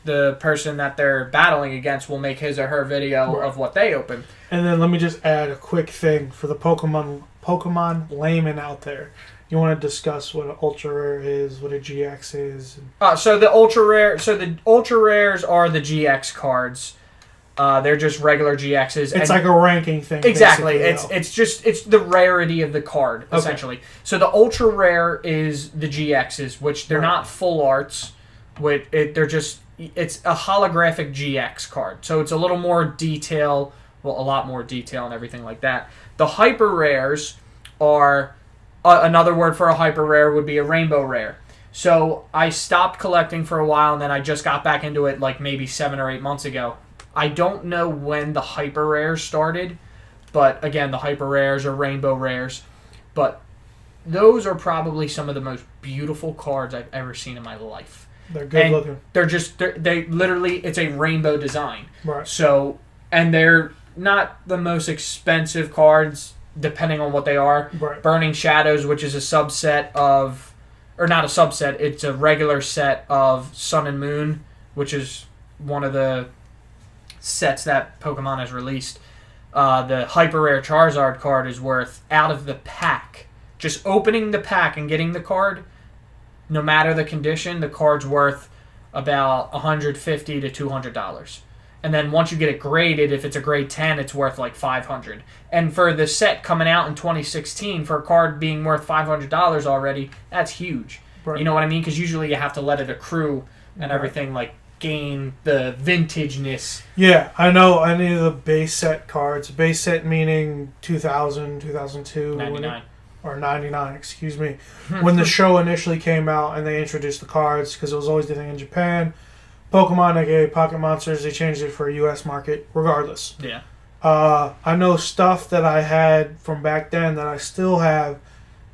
the person that they're battling against will make his or her video of what they open. And then let me just add a quick thing for the Pokemon layman out there. You want to discuss what an ultra rare is, what a GX is? So the ultra rares are the GX cards. They're just regular GXs. It's like a ranking thing. Exactly. It's the rarity of the card, essentially. So the ultra rare is the GXs, which they're not full arts. It's a holographic GX card. So it's a little more detail, a lot more detail and everything like that. The hyper rares are, another word for a hyper rare would be a rainbow rare. So I stopped collecting for a while, and then I just got back into it like maybe 7 or 8 months ago. I don't know when the hyper rares started, but again, the hyper rares are rainbow rares. But those are probably some of the most beautiful cards I've ever seen in my life. They're good looking. They literally, it's a rainbow design. Right. So, and they're not the most expensive cards, depending on what they are. Right. Burning Shadows, which is a subset of, or not a subset, it's a regular set of Sun and Moon, which is one of the sets that Pokemon has released. The hyper rare Charizard card is worth, out of the pack, just opening the pack and getting the card, no matter the condition, the card's worth about $150 to $200. And then once you get it graded, if it's a grade 10, it's worth like $500. And for the set coming out in 2016, for a card being worth $500 already, that's huge. Right. You know what I mean? Because usually you have to let it accrue and everything, like gain the vintageness. Yeah, I know any of the base set cards. Base set meaning 2000, 2002. 99. Or 99, excuse me. When the show initially came out and they introduced the cards, because it was always the thing in Japan. Pokemon, aka Pocket Monsters, they changed it for a U.S. market, regardless. Yeah. I know stuff that I had from back then that I still have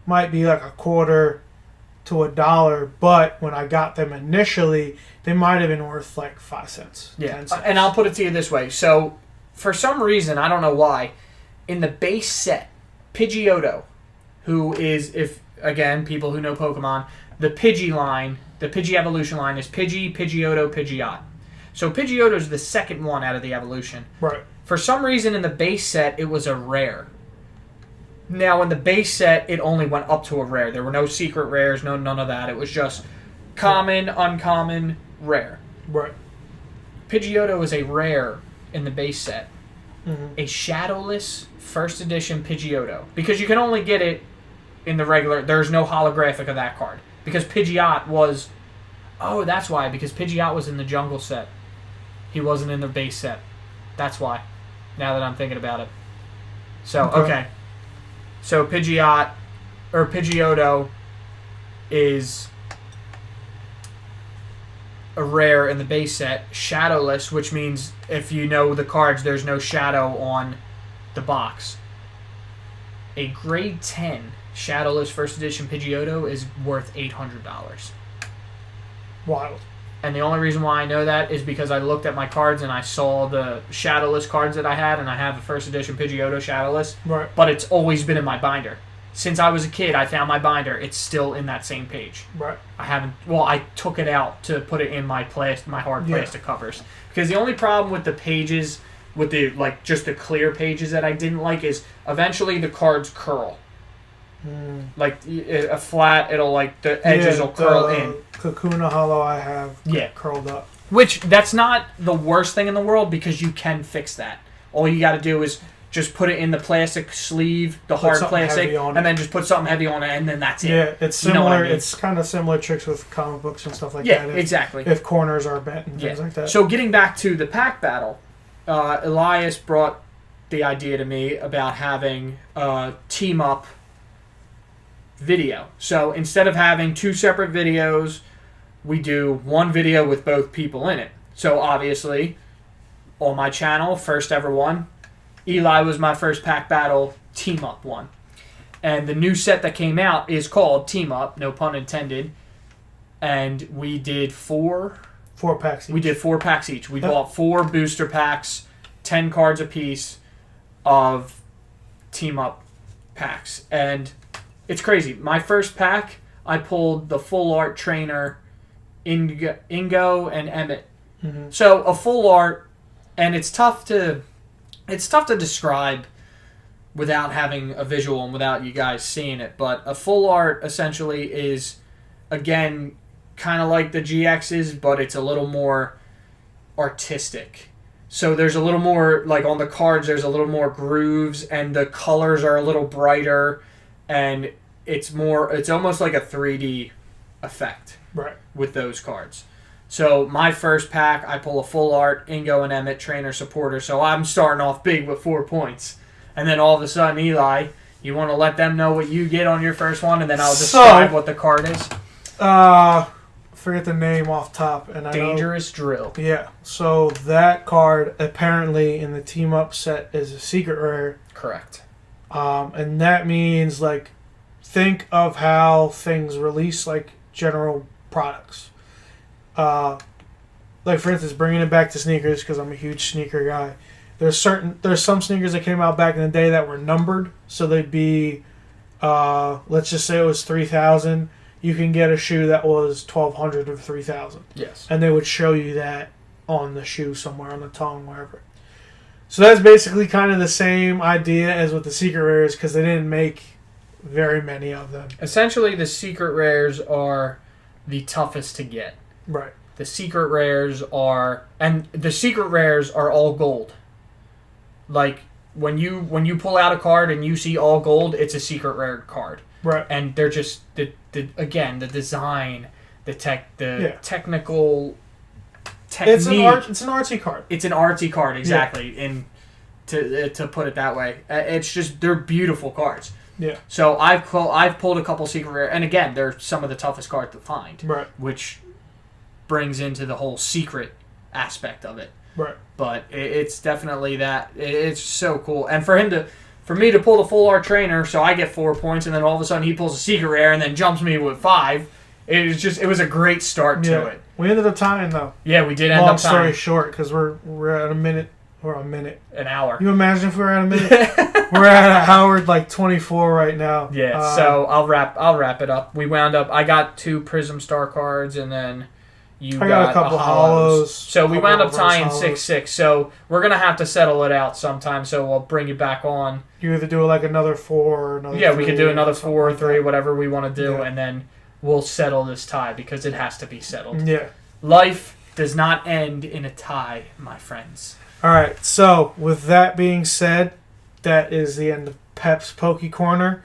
might be like $0.25 to $1, but when I got them initially, they might have been worth like 5 cents. Yeah. 10 cents. And I'll put it to you this way. So, for some reason, I don't know why, in the base set, Pidgeotto, who is, if again, people who know Pokemon, the Pidgey line, the Pidgey evolution line is Pidgey, Pidgeotto, Pidgeot. So Pidgeotto is the second one out of the evolution. Right. For some reason in the base set, it was a rare. Now, in the base set, it only went up to a rare. There were no secret rares, none of that. It was just common, uncommon, rare. Right. Pidgeotto is a rare in the base set. Mm-hmm. A shadowless first edition Pidgeotto. Because you can only get it in the regular... There's no holographic of that card. Because Pidgeot was... Oh, that's why. Because Pidgeot was in the jungle set. He wasn't in the base set. That's why. Now that I'm thinking about it. So, okay. So Pidgeotto is a rare in the base set. Shadowless, which means if you know the cards, there's no shadow on the box. A grade 10 Shadowless first edition Pidgeotto is worth $800. Wild. And the only reason why I know that is because I looked at my cards and I saw the Shadowless cards that I had, and I have a first edition Pidgeotto Shadowless. Right. But it's always been in my binder. Since I was a kid, I found my binder. It's still in that same page. Right. I haven't... Well, I took it out to put it in my hard plastic covers. Because the only problem with the pages, with the just the clear pages that I didn't like, is eventually the cards curl. Like a flat, it'll the edges will curl in. Kakuna Hollow I have curled up. Which, that's not the worst thing in the world because you can fix that. All you got to do is just put it in the plastic sleeve, the hard plastic, and then just put something heavy on it, and then that's it. Yeah, it's similar. You know what I mean? It's kind of similar tricks with comic books and stuff like that. Yeah, exactly. If corners are bent and things like that. So getting back to the pack battle, Elias brought the idea to me about having a team-up video. So instead of having two separate videos, we do one video with both people in it. So obviously, on my channel, first ever one, Eli was my first pack battle team-up one. And the new set that came out is called Team-Up, no pun intended. And we did four packs each. We did 4 packs each. We bought 4 booster packs, 10 cards apiece of Team-Up packs. And it's crazy. My first pack, I pulled the full art trainer Ingo and Emmett. Mm-hmm. So a full art, and it's tough to describe without having a visual and without you guys seeing it. But a full art essentially is, again, kind of like the GXs, but it's a little more artistic. So there's a little more, on the cards, there's a little more grooves, and the colors are a little brighter, and it's almost like a 3D effect with those cards. So my first pack, I pull a full art Ingo and Emmett trainer supporter. So I'm starting off big with 4 points. And then all of a sudden, Eli, you want to let them know what you get on your first one, and then I'll describe what the card is? Forget the name off top. And Dangerous Drill. Yeah. So that card, apparently, in the team-up set is a secret rare. Correct. And that means, think of how things release, general products. For instance, bringing it back to sneakers, because I'm a huge sneaker guy. There's some sneakers that came out back in the day that were numbered, so they'd be, let's just say it was 3,000. You can get a shoe that was 1,200 or 3,000. Yes. And they would show you that on the shoe somewhere, on the tongue, wherever. So that's basically kind of the same idea as with the secret rares, because they didn't make very many of them. Essentially, the secret rares are the toughest to get. Right. The secret rares are all gold. When you pull out a card and you see all gold, it's a secret rare card. Right. And they're just the design, the technical technique. It's an artsy card. It's an artsy card, exactly. Yeah. To put it that way, it's just they're beautiful cards. Yeah. So I've pulled a couple secret rare, and again, they're some of the toughest cards to find. Right. Which brings into the whole secret aspect of it. Right. But it's definitely that. It's so cool. And for me to pull the full art trainer, so I get 4 points, and then all of a sudden he pulls a secret rare and then jumps me with 5. It was a great start to it. We ended up tying though. Yeah, we did end up Long tying. story short, because we're at a minute. Or a minute. An hour. You imagine if we were at a minute? We're at Howard 24 right now. Yeah, so I'll wrap it up. We wound up, I got 2 Prism Star cards, and then You I got a couple hollows. So we wound up tying hollows. 6-6. So we're going to have to settle it out sometime. So we'll bring you back on. You either do like another 4 or another 3. Yeah, we could do another 4 or like 3, that. whatever we want to do. Yeah. And then we'll settle this tie because it has to be settled. Yeah. Life does not end in a tie, my friends. All right. So with that being said, that is the end of Pep's Poke Corner.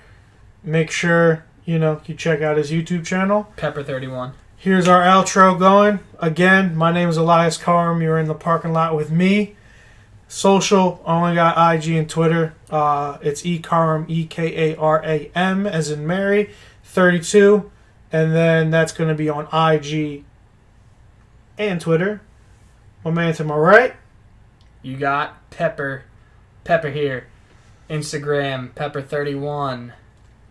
Make sure, you check out his YouTube channel. Pepper31. Here's our outro going. Again, my name is Elias Karam. You're in the parking lot with me. Social, only got IG and Twitter. It's eKaram, EKARAM, as in Mary, 32. And then that's going to be on IG and Twitter. My man to my right. You got Pepper here. Instagram, Pepper31.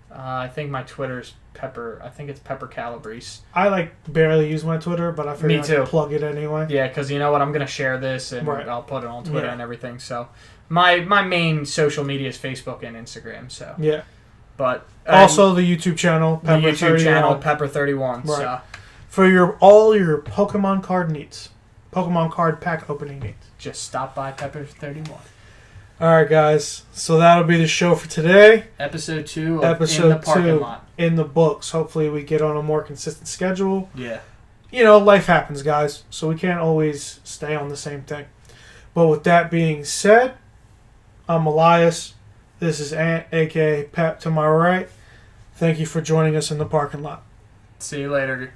I think my Twitter's Pepper. I think it's Pepper Calabrese. I barely use my Twitter, but I figured I could plug it anyway. Yeah, because you know what? I'm going to share this and right. I'll put it on Twitter and everything. So my main social media is Facebook and Instagram. So yeah. But also the YouTube channel, Pepper31. Right. So for all your Pokemon card needs, Pokemon card pack opening needs. Just stop by Pepper31. All right, guys. So that'll be the show for today. Episode 2 of In the Parking Lot. In the books. Hopefully we get on a more consistent schedule. Yeah. Life happens, guys. So we can't always stay on the same thing. But with that being said, I'm Elias. This is Ant, a.k.a. Pep to my right. Thank you for joining us in the parking lot. See you later.